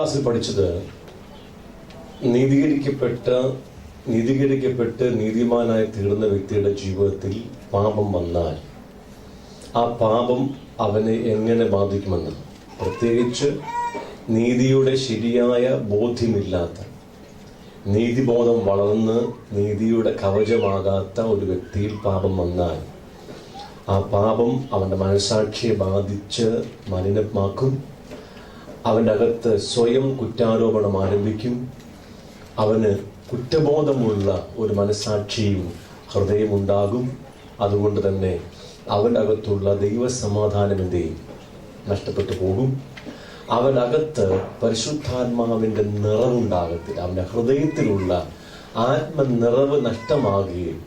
ക്ലാസ്സിൽ പഠിച്ചത് നീതീകരിക്കപ്പെട്ട് നീതിമാനായി തീർന്ന വ്യക്തിയുടെ ജീവിതത്തിൽ പാപം വന്നാൽ ആ പാപം അവനെ എങ്ങനെ ബാധിക്കുമെന്ന്, പ്രത്യേകിച്ച് നീതിയുടെ ശരിയായ ബോധ്യമില്ലാത്ത, നീതിബോധം വളർന്ന് നീതിയുടെ കവചമാകാത്ത ഒരു വ്യക്തിയിൽ പാപം വന്നാൽ ആ പാപം അവന്റെ മനസാക്ഷിയെ ബാധിച്ച് മലിനമാക്കും. അവന്റെ അകത്ത് സ്വയം കുറ്റാരോപണം ആരംഭിക്കും. അവന് കുറ്റബോധമുള്ള ഒരു മനസാക്ഷിയും ഹൃദയമുണ്ടാകും. അതുകൊണ്ട് തന്നെ അവന്റെ അകത്തുള്ള ദൈവസമാധാനം നഷ്ടപ്പെട്ടു പോകും. അവനകത്ത് പരിശുദ്ധാത്മാവിന്റെ നിറവുണ്ടാകത്തില്ല. അവന്റെ ഹൃദയത്തിലുള്ള ആത്മനിറവ് നഷ്ടമാകുകയും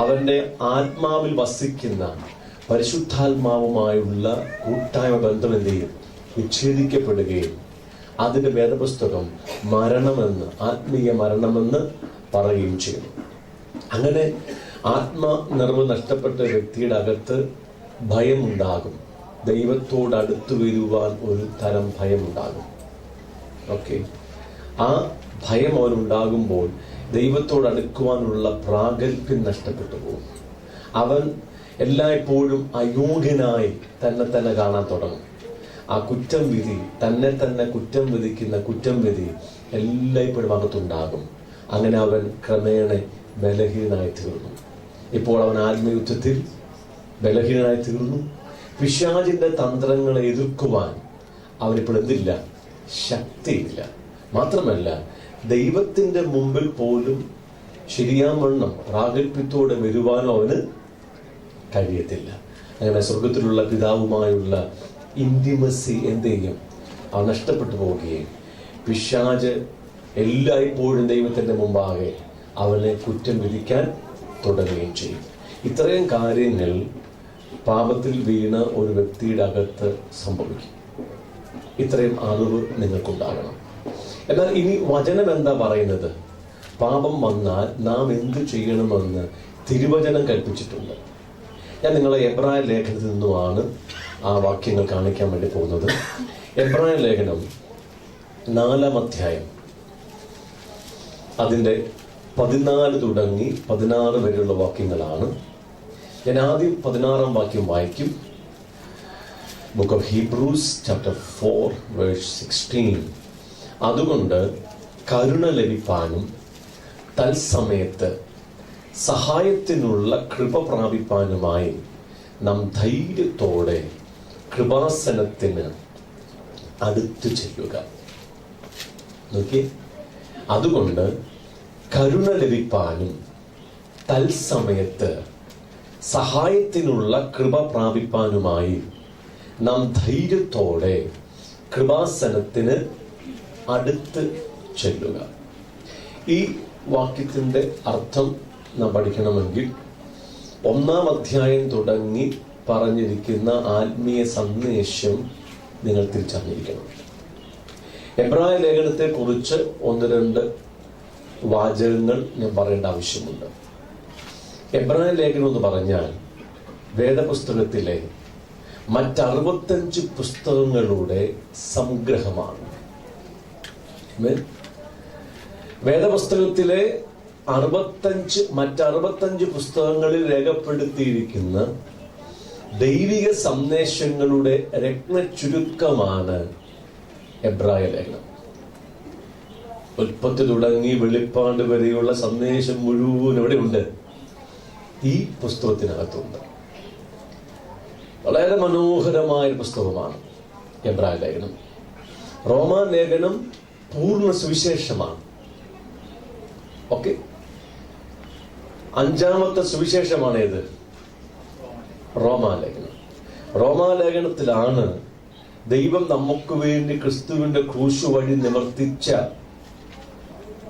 അവന്റെ ആത്മാവിൽ വസിക്കുന്ന പരിശുദ്ധാത്മാവുമായുള്ള കൂട്ടായ്മ ബന്ധം വിച്ഛേദിക്കപ്പെടുകയും അതിന്റെ വേദപുസ്തകം മരണമെന്ന്, ആത്മീയ മരണമെന്ന് പറയുകയും ചെയ്യുന്നു. അങ്ങനെ ആത്മനിറവ് നഷ്ടപ്പെട്ട വ്യക്തിയുടെ അകത്ത് ഭയമുണ്ടാകും. ദൈവത്തോട് അടുത്തു വരുവാൻ ഒരു തരം ഭയമുണ്ടാകും. ഓക്കെ, ആ ഭയം അവനുണ്ടാകുമ്പോൾ ദൈവത്തോട് അടുക്കുവാനുള്ള പ്രാഗൽഭ്യം നഷ്ടപ്പെട്ടു പോകും. അവൻ എല്ലായ്പ്പോഴും അയോഗ്യനായി തന്നെ കാണാൻ തുടങ്ങും. ആ കുറ്റം വിധി, തന്നെ കുറ്റം വിധിക്കുന്ന കുറ്റം വിധി എല്ലായ്പ്പോഴും അകത്തുണ്ടാകും. അങ്ങനെ അവൻ ക്രമേണ ബലഹീനനായി തീർന്നു. ഇപ്പോൾ അവൻ ആത്മയുദ്ധത്തിൽ ബലഹീനനായി തീർന്നു. പിശാചിന്റെ തന്ത്രങ്ങളെ എതിർക്കുവാൻ അവനിപ്പോൾ എന്തില്ല? ശക്തിയില്ല. മാത്രമല്ല, ദൈവത്തിന്റെ മുമ്പിൽ പോലും ശരിയാവണ്ണം പ്രാഗൽഭ്യത്തോടെ വരുവാനോ അവന് കഴിയത്തില്ല. അങ്ങനെ സ്വർഗത്തിലുള്ള പിതാവുമായുള്ള ഇന്റിമസി അവൻ നഷ്ടപ്പെട്ടു പോവുകയും പിശാച് എല്ലായ്പ്പോഴും ദൈവത്തിന്റെ മുമ്പാകെ അവനെ കുറ്റം വിധിക്കാൻ തുടങ്ങുകയും ചെയ്യും. ഇത്രയും കാര്യങ്ങൾ പാപത്തിൽ വീണ ഒരു വ്യക്തിയുടെ അകത്ത് സംഭവിക്കും. ഇത്രയും അറിവ് നിങ്ങൾക്കുണ്ടാകണം. എന്നാൽ ഇനി വചനം എന്താ പറയുന്നത്? പാപം വന്നാൽ നാം എന്തു ചെയ്യണമെന്ന് തിരുവചനം കൽപ്പിച്ചിട്ടുണ്ട്. ഞാൻ നിങ്ങളെ എബ്രായ ലേഖനത്തിൽ നിന്നുമാണ് ആ വാക്യങ്ങൾ കാണിക്കാൻ വേണ്ടി പോകുന്നത്. എബ്രായ ലേഖനം 4-ാം അധ്യായം അതിന്റെ 14 തുടങ്ങി 16 വരെയുള്ള വാക്യങ്ങളാണ്. ഞാൻ ആദ്യം 16-ാം വാക്യം വായിക്കും. Book of Hebrews chapter 4 verse 16. അതുകൊണ്ട് കരുണ ലഭിപ്പാനും തത്സമയത്ത് സഹായത്തിനുള്ള കൃപ പ്രാപിപ്പാനുമായി നാം ധൈര്യത്തോടെ കൃപാസനത്തിന് അടുത്തു ചെല്ലുക. നോക്കി, അതുകൊണ്ട് കരുണ ലഭിപ്പാനും തത്സമയത്ത് സഹായത്തിനുള്ള കൃപ പ്രാപിപ്പാനുമായി നാം ധൈര്യത്തോടെ കൃപാസനത്തിന് അടുത്ത് ചെല്ലുക. ഈ വാക്യത്തിന്റെ അർത്ഥം നാം പഠിക്കണമെങ്കിൽ 1-ാം അധ്യായം തുടങ്ങി പറഞ്ഞിരിക്കുന്ന ആത്മീയ സന്ദേശം നിങ്ങൾ തിരിച്ചറിഞ്ഞിരിക്കണം. എബ്രായ ലേഖനത്തെ കുറിച്ച് 1-2 വാചകങ്ങൾ ഞാൻ പറയേണ്ട ആവശ്യമുണ്ട്. എബ്രായ ലേഖനം എന്ന് പറഞ്ഞാൽ വേദപുസ്തകത്തിലെ മറ്റ് 65 പുസ്തകങ്ങളുടെ സംഗ്രഹമാണ്. വേദപുസ്തകത്തിലെ മറ്റ് 65 പുസ്തകങ്ങളിൽ രേഖപ്പെടുത്തിയിരിക്കുന്ന ദൈവിക സന്ദേശങ്ങളുടെ രത്നചുരുക്കമാണ് എബ്രായ ലേഖനം. ഉൽപ്പത്തി തുടങ്ങി വെളിപ്പാട് വരെയുള്ള സന്ദേശം മുഴുവൻ എവിടെയുണ്ട്? ഈ പുസ്തകത്തിനകത്തുണ്ട്. വളരെ മനോഹരമായ പുസ്തകമാണ് എബ്രായ ലേഖനം. റോമാ ലേഖനം പൂർണ്ണ സുവിശേഷമാണ്. ഓക്കെ, 5-ാമത്തെ സുവിശേഷമാണ് ഏത്? റോമാലേഖനം. റോമാലേഖനത്തിലാണ് ദൈവം നമുക്ക് വേണ്ടി ക്രിസ്തുവിന്റെ ക്രൂശ് വഴി നിവർത്തിച്ച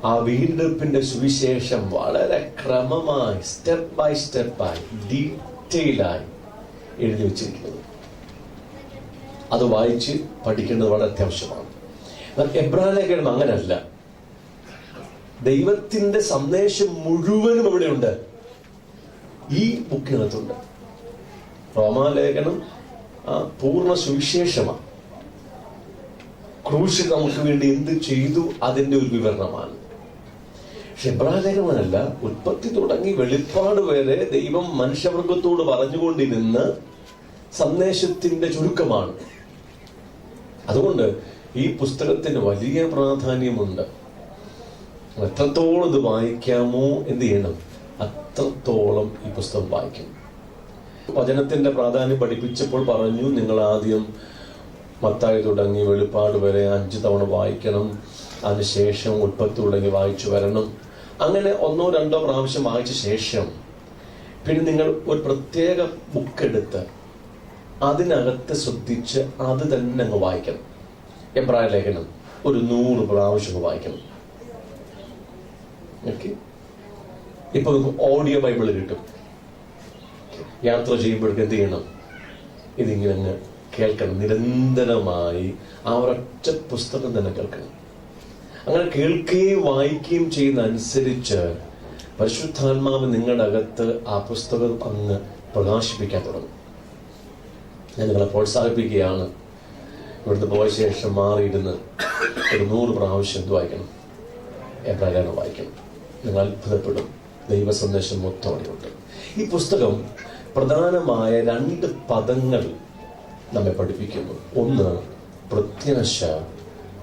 ആ വീണ്ടെടുപ്പിന്റെ സുവിശേഷം വളരെ ക്രമമായി സ്റ്റെപ്പ് ബൈ സ്റ്റെപ്പായി ഡീറ്റെയിലായി എഴുതി വച്ചിരിക്കുന്നത്. അത് വായിച്ച് പഠിക്കേണ്ടത് വളരെ അത്യാവശ്യമാണ്. എന്നാൽ എബ്രായ ലേഖനം അങ്ങനല്ല. ദൈവത്തിന്റെ സന്ദേശം മുഴുവനും എവിടെയുണ്ട്? ഈ ബുക്കിനകത്തുണ്ട്. റോമാലേഖനം പൂർണ്ണ സുവിശേഷമാണ്. ക്രൂശിൽ നമുക്ക് വേണ്ടി എന്ത് ചെയ്തു അതിന്റെ ഒരു വിവരണമാണ്. പക്ഷെ എബ്രായലേഖനമല്ല, ഉൽപ്പത്തി തുടങ്ങി വെളിപ്പാട് വരെ ദൈവം മനുഷ്യവർഗത്തോട് പറഞ്ഞുകൊണ്ടിരുന്ന സന്ദേശത്തിന്റെ ചുരുക്കമാണ്. അതുകൊണ്ട് ഈ പുസ്തകത്തിന് വലിയ പ്രാധാന്യമുണ്ട്. എത്രത്തോളം ഇത് വായിക്കാമോ, എന്ത് ചെയ്യണം, അത്രത്തോളം ഈ പുസ്തകം വായിക്കണം. വചനത്തിന്റെ പ്രാധാന്യം പഠിപ്പിച്ചപ്പോൾ പറഞ്ഞു, നിങ്ങൾ ആദ്യം മത്തായി തുടങ്ങി വെളിപ്പാട് വരെ 5 തവണ വായിക്കണം, അതിനുശേഷം ഉൽപ്പത്തി തുടങ്ങി വായിച്ചു വരണം. അങ്ങനെ 1-2 പ്രാവശ്യം വായിച്ച ശേഷം പിന്നെ നിങ്ങൾ ഒരു പ്രത്യേക ബുക്ക് എടുത്ത് അതിനകത്ത് ശ്രദ്ധിച്ച് അത് തന്നെ അങ്ങ് വായിക്കണം. എബ്രായ ലേഖനം ഒരു 100 പ്രാവശ്യം വായിക്കണം. ഓക്കെ, ഇപ്പൊ ഓഡിയോ ബൈബിള് കിട്ടും. യാത്ര ചെയ്യുമ്പോഴേക്ക് എന്ത് ചെയ്യണം, ഇതിങ്ങനെ അങ്ങ് കേൾക്കണം. നിരന്തരമായി ആ ഒരൊറ്റ പുസ്തകം തന്നെ കേൾക്കണം. അങ്ങനെ കേൾക്കുകയും വായിക്കുകയും ചെയ്യുന്ന അനുസരിച്ച് പരിശുദ്ധാത്മാവ് നിങ്ങളുടെ അകത്ത് ആ പുസ്തകം അങ്ങ് പ്രകാശിപ്പിക്കാൻ തുടങ്ങും. ഞാൻ നിങ്ങളെ പ്രോത്സാഹിപ്പിക്കുകയാണ്, ഇവിടുത്തെ പോയ ശേഷം മാറിയിരുന്ന് ഒരു 100 പ്രാവശ്യം എന്ത് വായിക്കണം, എബ്രായലേഖനം വായിക്കണം. നിങ്ങൾ അത്ഭുതപ്പെടും. ദൈവ സന്ദേശം മൊത്തം അവിടെയുണ്ട്. ഈ പുസ്തകം പ്രധാനമായ 2 പദങ്ങൾ നമ്മെ പഠിപ്പിക്കുന്നു. ഒന്ന് പ്രത്യാശ,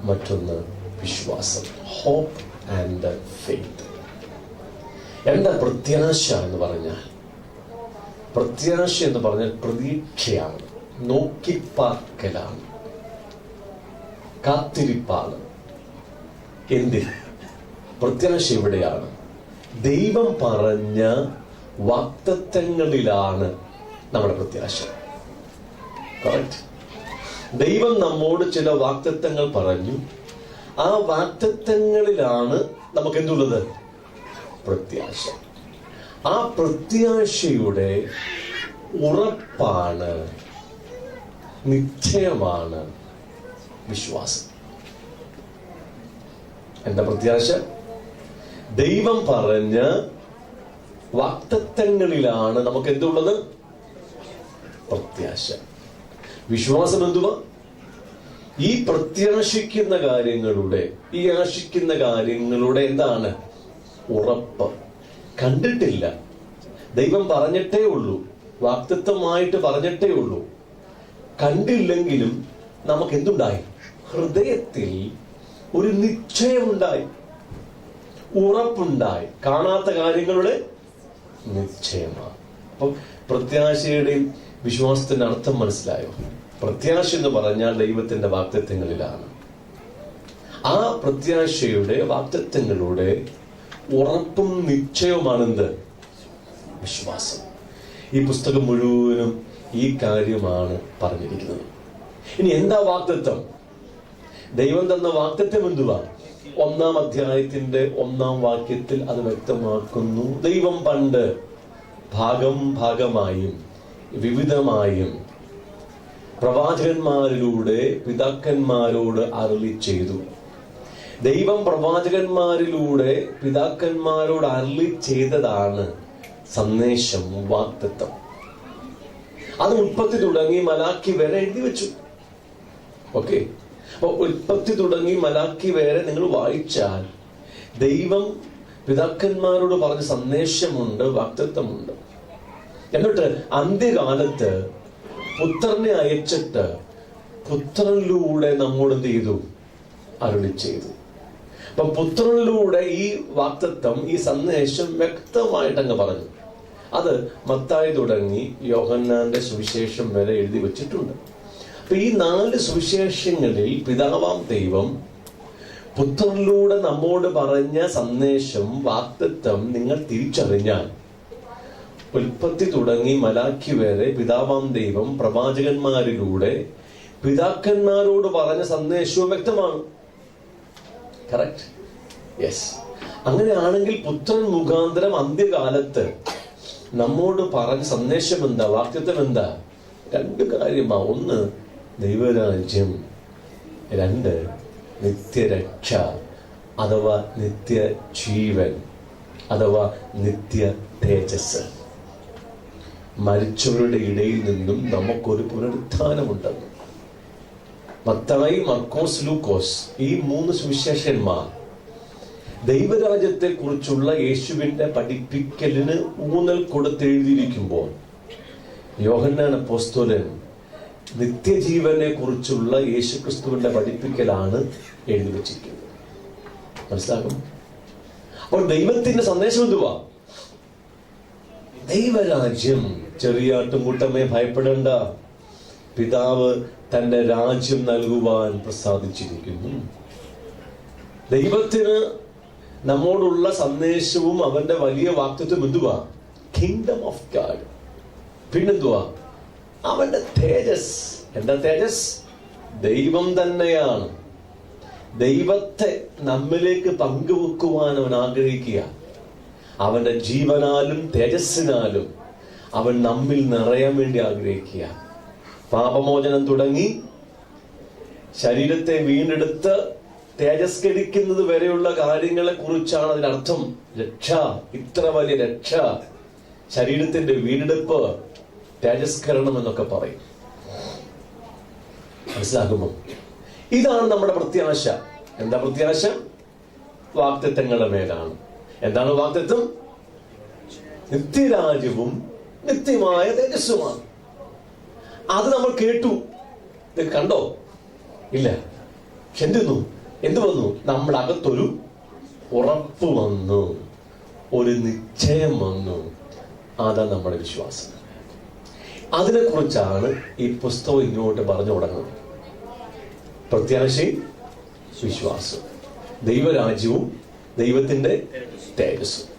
മറ്റൊന്ന് വിശ്വാസം. Hope and faith. എന്താ പ്രത്യാശ എന്ന് പറഞ്ഞാൽ? പ്രത്യാശ എന്ന് പറഞ്ഞാൽ പ്രതീക്ഷയാണ്, നോക്കിപ്പാർക്കലാണ്, കാത്തിരിപ്പാണ്. എന്തിൽ? പ്രത്യാശ എവിടെയാണ്? ദൈവം പറഞ്ഞ വാഗ്ദത്തങ്ങളിലാണ് നമ്മുടെ പ്രത്യാശ. കറക്റ്റ്. ദൈവം നമ്മോട് ചില വാഗ്ദത്തങ്ങൾ പറഞ്ഞു. ആ വാഗ്ദത്തങ്ങളിലാണ് നമുക്ക് എന്തുള്ളത്? പ്രത്യാശ. ആ പ്രത്യാശയുടെ ഉറപ്പാണ്, നിശ്ചയമാണ് വിശ്വാസം. എന്താ പ്രത്യാശ? ദൈവം പറഞ്ഞ വാഗ്ദത്തങ്ങളിലാണ് നമുക്ക് എന്തുള്ളത്? പ്രത്യാശ. വിശ്വാസം എന്തുവാ? ഈ പ്രത്യാശിക്കുന്ന കാര്യങ്ങളുടെ, ഈ ആശിക്കുന്ന കാര്യങ്ങളുടെ എന്താണ്? ഉറപ്പ്. കണ്ടിട്ടില്ല, ദൈവം പറഞ്ഞിട്ടേ ഉള്ളൂ, വാഗ്ദത്തമായിട്ട് പറഞ്ഞിട്ടേ ഉള്ളൂ. കണ്ടില്ലെങ്കിലും നമുക്ക് എന്തുണ്ടായി? ഹൃദയത്തിൽ ഒരു നിശ്ചയമുണ്ടായി, ഉറപ്പുണ്ടായി. കാണാത്ത കാര്യങ്ങളുടെ നിശ്ചയമാണ്. അപ്പം പ്രത്യാശയുടെയും വിശ്വാസത്തിന്റെ അർത്ഥം മനസ്സിലായോ? പ്രത്യാശ എന്ന് പറഞ്ഞാൽ ദൈവത്തിന്റെ വാഗ്ദത്തങ്ങളിലാണ്. ആ പ്രത്യാശയുടെ വാഗ്ദത്തങ്ങളുടെ ഉറപ്പും നിശ്ചയവുമാണെന്ത്? വിശ്വാസം. ഈ പുസ്തകം മുഴുവനും ഈ കാര്യമാണ് പറഞ്ഞിരിക്കുന്നത്. ഇനി എന്താ വാഗ്ദത്തം? ദൈവം തന്ന വാഗ്ദത്തം എന്തുവാ? 1-ാം അധ്യായത്തിന്റെ 1-ാം വാക്യത്തിൽ അത് വ്യക്തമാക്കുന്നു. ദൈവം പണ്ട് ഭാഗമായും വിവിധമായും പ്രവാചകന്മാരിലൂടെ പിതാക്കന്മാരോട് അരുളി ചെയ്തു. ദൈവം പ്രവാചകന്മാരിലൂടെ പിതാക്കന്മാരോട് അരുളി ചെയ്തതാണ് സന്ദേശം, വാഗ്ദത്തം. അത് ഉൽപ്പത്തി തുടങ്ങി മലാക്കി വരെ എഴുതി വെച്ചു. ഓക്കെ, അപ്പൊ ഉൽപ്പത്തി തുടങ്ങി മലാക്കി വരെ നിങ്ങൾ വായിച്ചാൽ ദൈവം പിതാക്കന്മാരോട് പറഞ്ഞ സന്ദേശമുണ്ട്, വാഗ്ദത്തമുണ്ട്. എന്നിട്ട് അന്ത്യകാലത്ത് പുത്രനെ അയച്ചിട്ട് പുത്രനിലൂടെ നമ്മോട് എന്ത് ചെയ്തു? അരുളി ചെയ്തു. അപ്പൊ പുത്രനിലൂടെ ഈ വാഗ്ദത്തം, ഈ സന്ദേശം വ്യക്തമായിട്ട് അങ്ങ് പറഞ്ഞു. അത് മത്തായി തുടങ്ങി യോഹന്നാന്റെ സുവിശേഷം വരെ എഴുതി വെച്ചിട്ടുണ്ട്. അപ്പൊ ഈ 4 സുവിശേഷങ്ങളിൽ പിതാവാം ദൈവം പുത്രനിലൂടെ നമ്മോട് പറഞ്ഞ സന്ദേശം, വാഗ്ദത്തം നിങ്ങൾ തിരിച്ചറിഞ്ഞാൽ ഉൽപ്പത്തി തുടങ്ങി മലാക്കി വരെ പിതാവാം ദൈവം പ്രവാചകന്മാരിലൂടെ പിതാക്കന്മാരോട് പറഞ്ഞ സന്ദേശവും വ്യക്തമാണ്. കറക്റ്റ്? യെസ്. അങ്ങനെയാണെങ്കിൽ പുത്രൻ മുഖാന്തരം അന്ത്യകാലത്ത് നമ്മോട് പറഞ്ഞ സന്ദേശം എന്താ? വാഗ്ദത്തം എന്താ? 2 കാര്യമാ. 1 ദൈവരാജ്യം, 2 നിത്യരക്ഷ അഥവാ നിത്യജീവൻ അഥവാ നിത്യ തേജസ്. മരിച്ചവരുടെ ഇടയിൽ നിന്നും നമുക്കൊരു പുനരുത്ഥാനമുണ്ടെന്ന്. മത്തായി, മർക്കോസ്, ലൂക്കോസ്, ഈ 3 സുവിശേഷന്മാർ ദൈവരാജ്യത്തെ കുറിച്ചുള്ള യേശുവിന്റെ പഠിപ്പിക്കലിന് ഊന്നൽ കൊടുത്തെഴുതിയിരിക്കുമ്പോൾ യോഹന്നാൻ അപ്പോസ്തലൻ നിത്യജീവനെ കുറിച്ചുള്ള യേശുക്രിസ്തുവിന്റെ പഠിപ്പിക്കലാണ് എഴുതി വച്ചിരിക്കുന്നത്. മനസ്സിലാകും? അപ്പോൾ ദൈവത്തിന്റെ സന്ദേശം എന്തുവാ? ദൈവരാജ്യം. ചെറിയ ആട്ടുംകൂട്ടമേ ഭയപ്പെടേണ്ട, പിതാവ് തന്റെ രാജ്യം നൽകുവാൻ പ്രസാദിച്ചിരിക്കുന്നു. ദൈവത്തിന് നമ്മോടുള്ള സന്ദേശവും അവന്റെ വലിയ വാക്തത്വം എന്തുവാ? Kingdom of God. പിന്നെന്തുവാ? അവന്റെ തേജസ്. എന്താ തേജസ്? ദൈവം തന്നെയാണ്. ദൈവത്തെ നമ്മിലേക്ക് പങ്കുവെക്കുവാൻ അവൻ ആഗ്രഹിക്കുക. അവന്റെ ജീവനാലും തേജസ്സിനാലും അവൻ നമ്മിൽ നിറയാൻ വേണ്ടി ആഗ്രഹിക്കുക. പാപമോചനം തുടങ്ങി ശരീരത്തെ വീണ്ടെടുത്ത് തേജസ്കരിക്കുന്നത് വരെയുള്ള കാര്യങ്ങളെ കുറിച്ചാണ് അതിനർത്ഥം. രക്ഷ, ഇത്ര വലിയ രക്ഷ, ശരീരത്തിന്റെ വീണ്ടെടുപ്പ്, തേജസ്കരണം എന്നൊക്കെ പറയും. മനസ്സിലാകുമോ? ഇതാണ് നമ്മുടെ പ്രത്യാശ. എന്താ പ്രത്യാശ? വാഗ്ദത്തങ്ങളുടെ മേലാണ്. എന്താണ് വാഗ്ദത്തം? നിത്യരാജ്യവും നിത്യമായ തേജസ്സുമാണ്. അത് നമ്മൾ കേട്ടു, കണ്ടോ? ഇല്ല. പക്ഷെ എന്ത് വന്നു? നമ്മുടെ അകത്തൊരു ഉറപ്പ് വന്നു, ഒരു നിശ്ചയം വന്നു. അതാണ് നമ്മുടെ വിശ്വാസം. അതിനെക്കുറിച്ചാണ് ഈ പുസ്തകം ഇങ്ങോട്ട് പറഞ്ഞു തുടങ്ങുന്നത്. പ്രത്യാശയും വിശ്വാസം, ദൈവരാജ്യവും ദൈവത്തിന്റെ തേജസ്സും.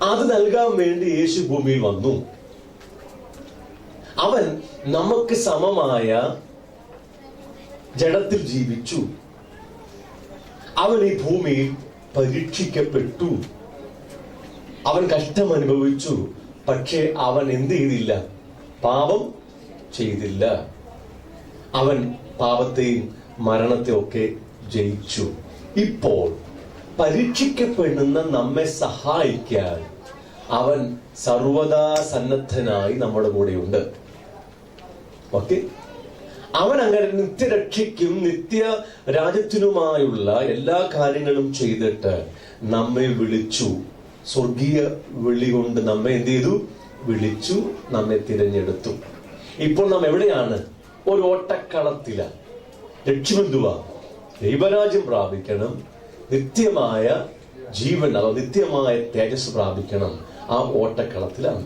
അത് നൽകാൻ വേണ്ടി യേശു ഭൂമിയിൽ വന്നു. അവൻ നമുക്ക് സമമായ ജഡത്തിൽ ജീവിച്ചു. അവൻ ഈ ഭൂമിയിൽ പരീക്ഷിക്കപ്പെട്ടു. അവൻ കഷ്ടം അനുഭവിച്ചു. പക്ഷേ അവൻ എന്ത് ചെയ്തില്ല? പാപം ചെയ്തില്ല. അവൻ പാപത്തെയും മരണത്തെയും ഒക്കെ ജയിച്ചു. ഇപ്പോൾ പരീക്ഷിക്കപ്പെടുന്ന നമ്മെ സഹായിക്കാൻ അവൻ സർവദാ സന്നദ്ധനായി നമ്മുടെ കൂടെയുണ്ട്. ഓക്കെ? അവൻ അങ്ങനെ നിത്യരക്ഷയ്ക്കും നിത്യ രാജ്യത്തിനുമായുള്ള എല്ലാ കാര്യങ്ങളും ചെയ്തിട്ട് നമ്മെ വിളിച്ചു. സ്വർഗീയ വിളി കൊണ്ട് നമ്മെ എന്ത് ചെയ്തു? വിളിച്ചു, നമ്മെ തിരഞ്ഞെടുത്തു. ഇപ്പോൾ നാം എവിടെയാണ്? ഒരു ഓട്ടക്കളത്തിലാണ്. ലക്ഷ്യമെന്തുവാ? ദൈവരാജ്യം പ്രാപിക്കണം, നിത്യമായ ജീവൻ, അതോ നിത്യമായ തേജസ് പ്രാപിക്കണം. ആ ഓട്ടക്കളത്തിലാണ്.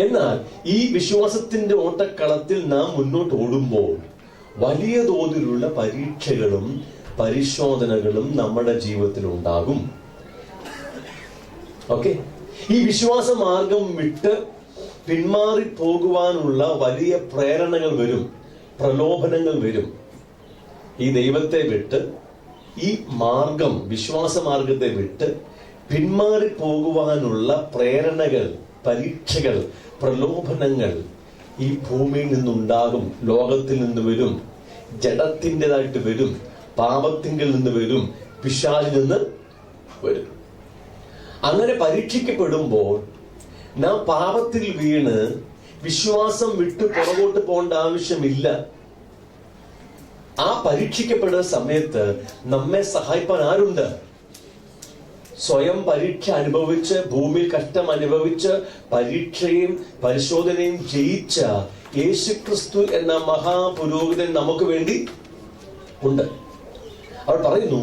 എന്നാൽ ഈ വിശ്വാസത്തിന്റെ ഓട്ടക്കളത്തിൽ നാം മുന്നോട്ട് ഓടുമ്പോൾ വലിയ തോതിലുള്ള പരീക്ഷകളും പരിശോധനകളും നമ്മുടെ ജീവിതത്തിൽ ഉണ്ടാകും. ഓക്കെ? ഈ വിശ്വാസ മാർഗം വിട്ട് പിന്മാറി പോകുവാനുള്ള വലിയ പ്രേരണകൾ വരും, പ്രലോഭനങ്ങൾ വരും. ഈ ദൈവത്തെ വിട്ട്, ഈ മാർഗം, വിശ്വാസ മാർഗത്തെ വിട്ട് പിന്മാറി പോകുവാനുള്ള പ്രേരണകൾ, പരീക്ഷകൾ, പ്രലോഭനങ്ങൾ ഈ ഭൂമിയിൽ നിന്നുണ്ടാകും. ലോകത്തിൽ നിന്ന് വരും, ജഡത്തിൻ്റെതായിട്ട് വരും, പാപത്തിങ്കിൽ നിന്ന് വരും, പിശാചിൽ നിന്ന് വരും. അങ്ങനെ പരീക്ഷിക്കപ്പെടുമ്പോൾ നാം പാപത്തിൽ വീണ് വിശ്വാസം വിട്ട് പുറകോട്ട് പോകേണ്ട ആവശ്യമില്ല. ആ പരീക്ഷിക്കപ്പെടുന്ന സമയത്ത് നമ്മെ സഹായിപ്പാൻ ആരുണ്ട്? സ്വയം പരീക്ഷ അനുഭവിച്ച്, ഭൂമിയിൽ കഷ്ടം അനുഭവിച്ച്, പരീക്ഷയും പരിശോധനയും ജയിച്ച യേശുക്രിസ്തു എന്ന മഹാപുരോഹിതൻ നമുക്ക് വേണ്ടി ഉണ്ട്. അവർ പറയുന്നു,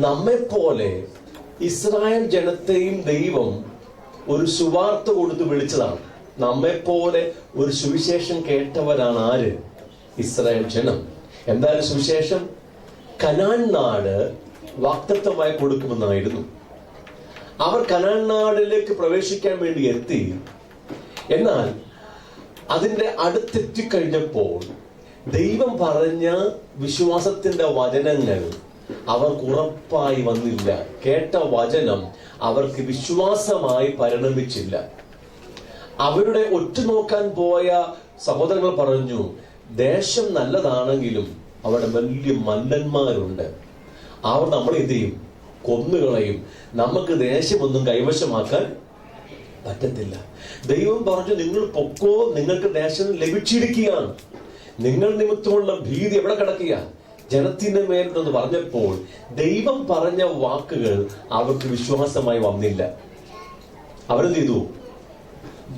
നമ്മെപ്പോലെ ഇസ്രായേൽ ജനത്തെയും ദൈവം ഒരു സുവാർത്ത കൊടുത്ത് വിളിച്ചതാണ്. നമ്മെപ്പോലെ ഒരു സുവിശേഷം കേട്ടവരാണ് ആര്? ഇസ്രായേൽ ജനം. എന്താണ് സുവിശേഷം? കനാൻ നാട് വാഗ്ദത്തമായി കൊടുക്കുമെന്നായിരുന്നു. അവർ കനാൻ നാടിലേക്ക് പ്രവേശിക്കാൻ വേണ്ടി എത്തി. എന്നാൽ അതിന്റെ അടുത്തെത്തിക്കഴിഞ്ഞപ്പോൾ ദൈവം പറഞ്ഞ വിശ്വാസത്തിന്റെ വചനങ്ങൾ അവർക്ക് ഉറപ്പായി വന്നില്ല. കേട്ട വചനം അവർക്ക് വിശ്വാസമായി പരിണമിച്ചില്ല. അവരുടെ ഒറ്റുനോക്കാൻ പോയ സഹോദരങ്ങൾ പറഞ്ഞു, ദേശം നല്ലതാണെങ്കിലും അവിടെ വലിയ മല്ലന്മാരുണ്ട്, അവർ നമ്മൾ എന്ത് ചെയ്യും? കൊന്നുകളയും. നമുക്ക് ദേശമൊന്നും കൈവശമാക്കാൻ പറ്റത്തില്ല. ദൈവം പറഞ്ഞു, നിങ്ങൾ പൊക്കോ, നിങ്ങൾക്ക് ദേശം ലഭിച്ചിരിക്കുകയാണ്. നിങ്ങൾ നിമിത്തമുള്ള ഭീതി എവിടെ കിടക്കുക? ജനത്തിന്റെ മേലെന്ന് പറഞ്ഞപ്പോൾ ദൈവം പറഞ്ഞ വാക്കുകൾ അവർക്ക് വിശ്വാസമായി വന്നില്ല. അവരെന്ത് ചെയ്തു?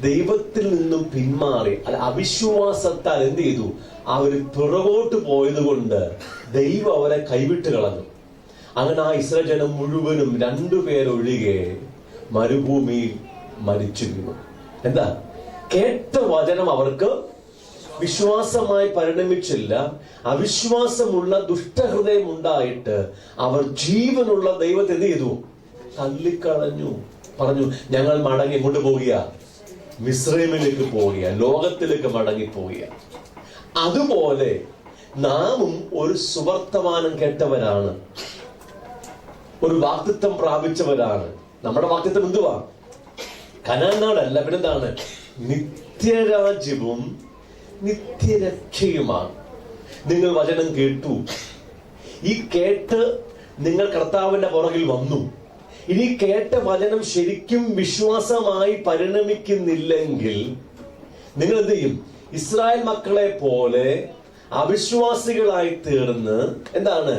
ദൈവത്തിൽ നിന്നും പിന്മാറി, അല്ല അവിശ്വാസത്താൽ എന്ത് ചെയ്തു? അവര് പിറകോട്ട് പോയത് കൊണ്ട് ദൈവം അവരെ കൈവിട്ട് കളഞ്ഞു. അങ്ങനെ ആ ഇസ്രായേൽ ജനം മുഴുവനും 2 പേരൊഴികെ മരുഭൂമിയിൽ മരിച്ചു വീണു. എന്താ? കേട്ട വചനം അവർക്ക് വിശ്വാസമായി പരിണമിച്ചില്ല. അവിശ്വാസമുള്ള ദുഷ്ടഹൃദയം ഉണ്ടായിട്ട് അവർ ജീവനുള്ള ദൈവത്തെ എന്ത് ചെയ്തു? തള്ളിക്കളഞ്ഞു. പറഞ്ഞു, ഞങ്ങൾ മടങ്ങി എങ്ങോട്ട് പോകുക? മിസ്രൈമിലേക്ക് പോവുക, ലോകത്തിലേക്ക് മടങ്ങി പോവുക. അതുപോലെ നാമും ഒരു സുവർത്തമാനം കേട്ടവരാണ്, ഒരു വാഗ്ദത്തം പ്രാപിച്ചവരാണ്. നമ്മുടെ വാഗ്ദത്തം എന്തുവാ? കനാൻ നാടല്ല, പിന്നെന്താണ്? നിത്യരാജ്യവും നിത്യരക്ഷയുമാണ്. നിങ്ങൾ വചനം കേട്ടു. ഈ കേട്ട് നിങ്ങൾ കർത്താവിന്റെ പുറകിൽ വന്നു. ഇനി കേട്ട വചനം ശരിക്കും വിശ്വാസമായി പരിണമിക്കുന്നില്ലെങ്കിൽ നിങ്ങൾ എന്ത് ചെയ്യും? ഇസ്രായേൽ മക്കളെ പോലെ അവിശ്വാസികളായി തീർന്ന് എന്താണ്?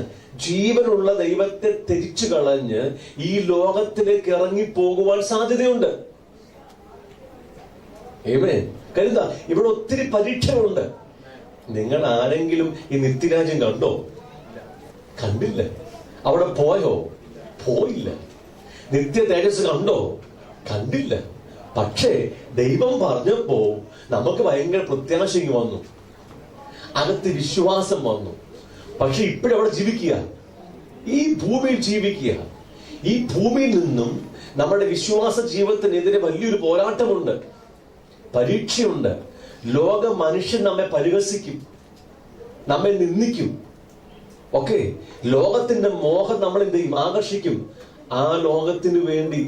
ജീവനുള്ള ദൈവത്തെ തിരിച്ചു കളഞ്ഞ് ഈ ലോകത്തിലേക്ക് ഇറങ്ങിപ്പോകുവാൻ സാധ്യതയുണ്ട്. കരുതാ, ഇവിടെ ഒത്തിരി പരീക്ഷകളുണ്ട്. നിങ്ങൾ ആരെങ്കിലും ഈ നിത്യരാജ്യം കണ്ടോ? കണ്ടില്ല. അവിടെ പോയോ? പോയില്ല. നിത്യ തേജസ് കണ്ടോ? കണ്ടില്ല. പക്ഷേ ദൈവം പറഞ്ഞപ്പോ നമുക്ക് ഭയങ്കര പ്രത്യാശയും വന്നു, അകത്ത് വിശ്വാസം വന്നു. പക്ഷെ ഇപ്പോഴവിടെ ജീവിക്കുക, ഈ ഭൂമിയിൽ ജീവിക്കുക. ഈ ഭൂമിയിൽ നിന്നും നമ്മുടെ വിശ്വാസ ജീവിതത്തിനെതിരെ വലിയൊരു പോരാട്ടമുണ്ട്, പരീക്ഷയുണ്ട്. ലോക മനുഷ്യൻ നമ്മെ പരിഹസിക്കും, നമ്മെ നിന്ദിക്കും. ഓക്കെ, ലോകത്തിന്റെ മോഹം നമ്മൾ എന്ത് ചെയ്യും? ആകർഷിക്കും. ആ ലോകത്തിനു വേണ്ടി,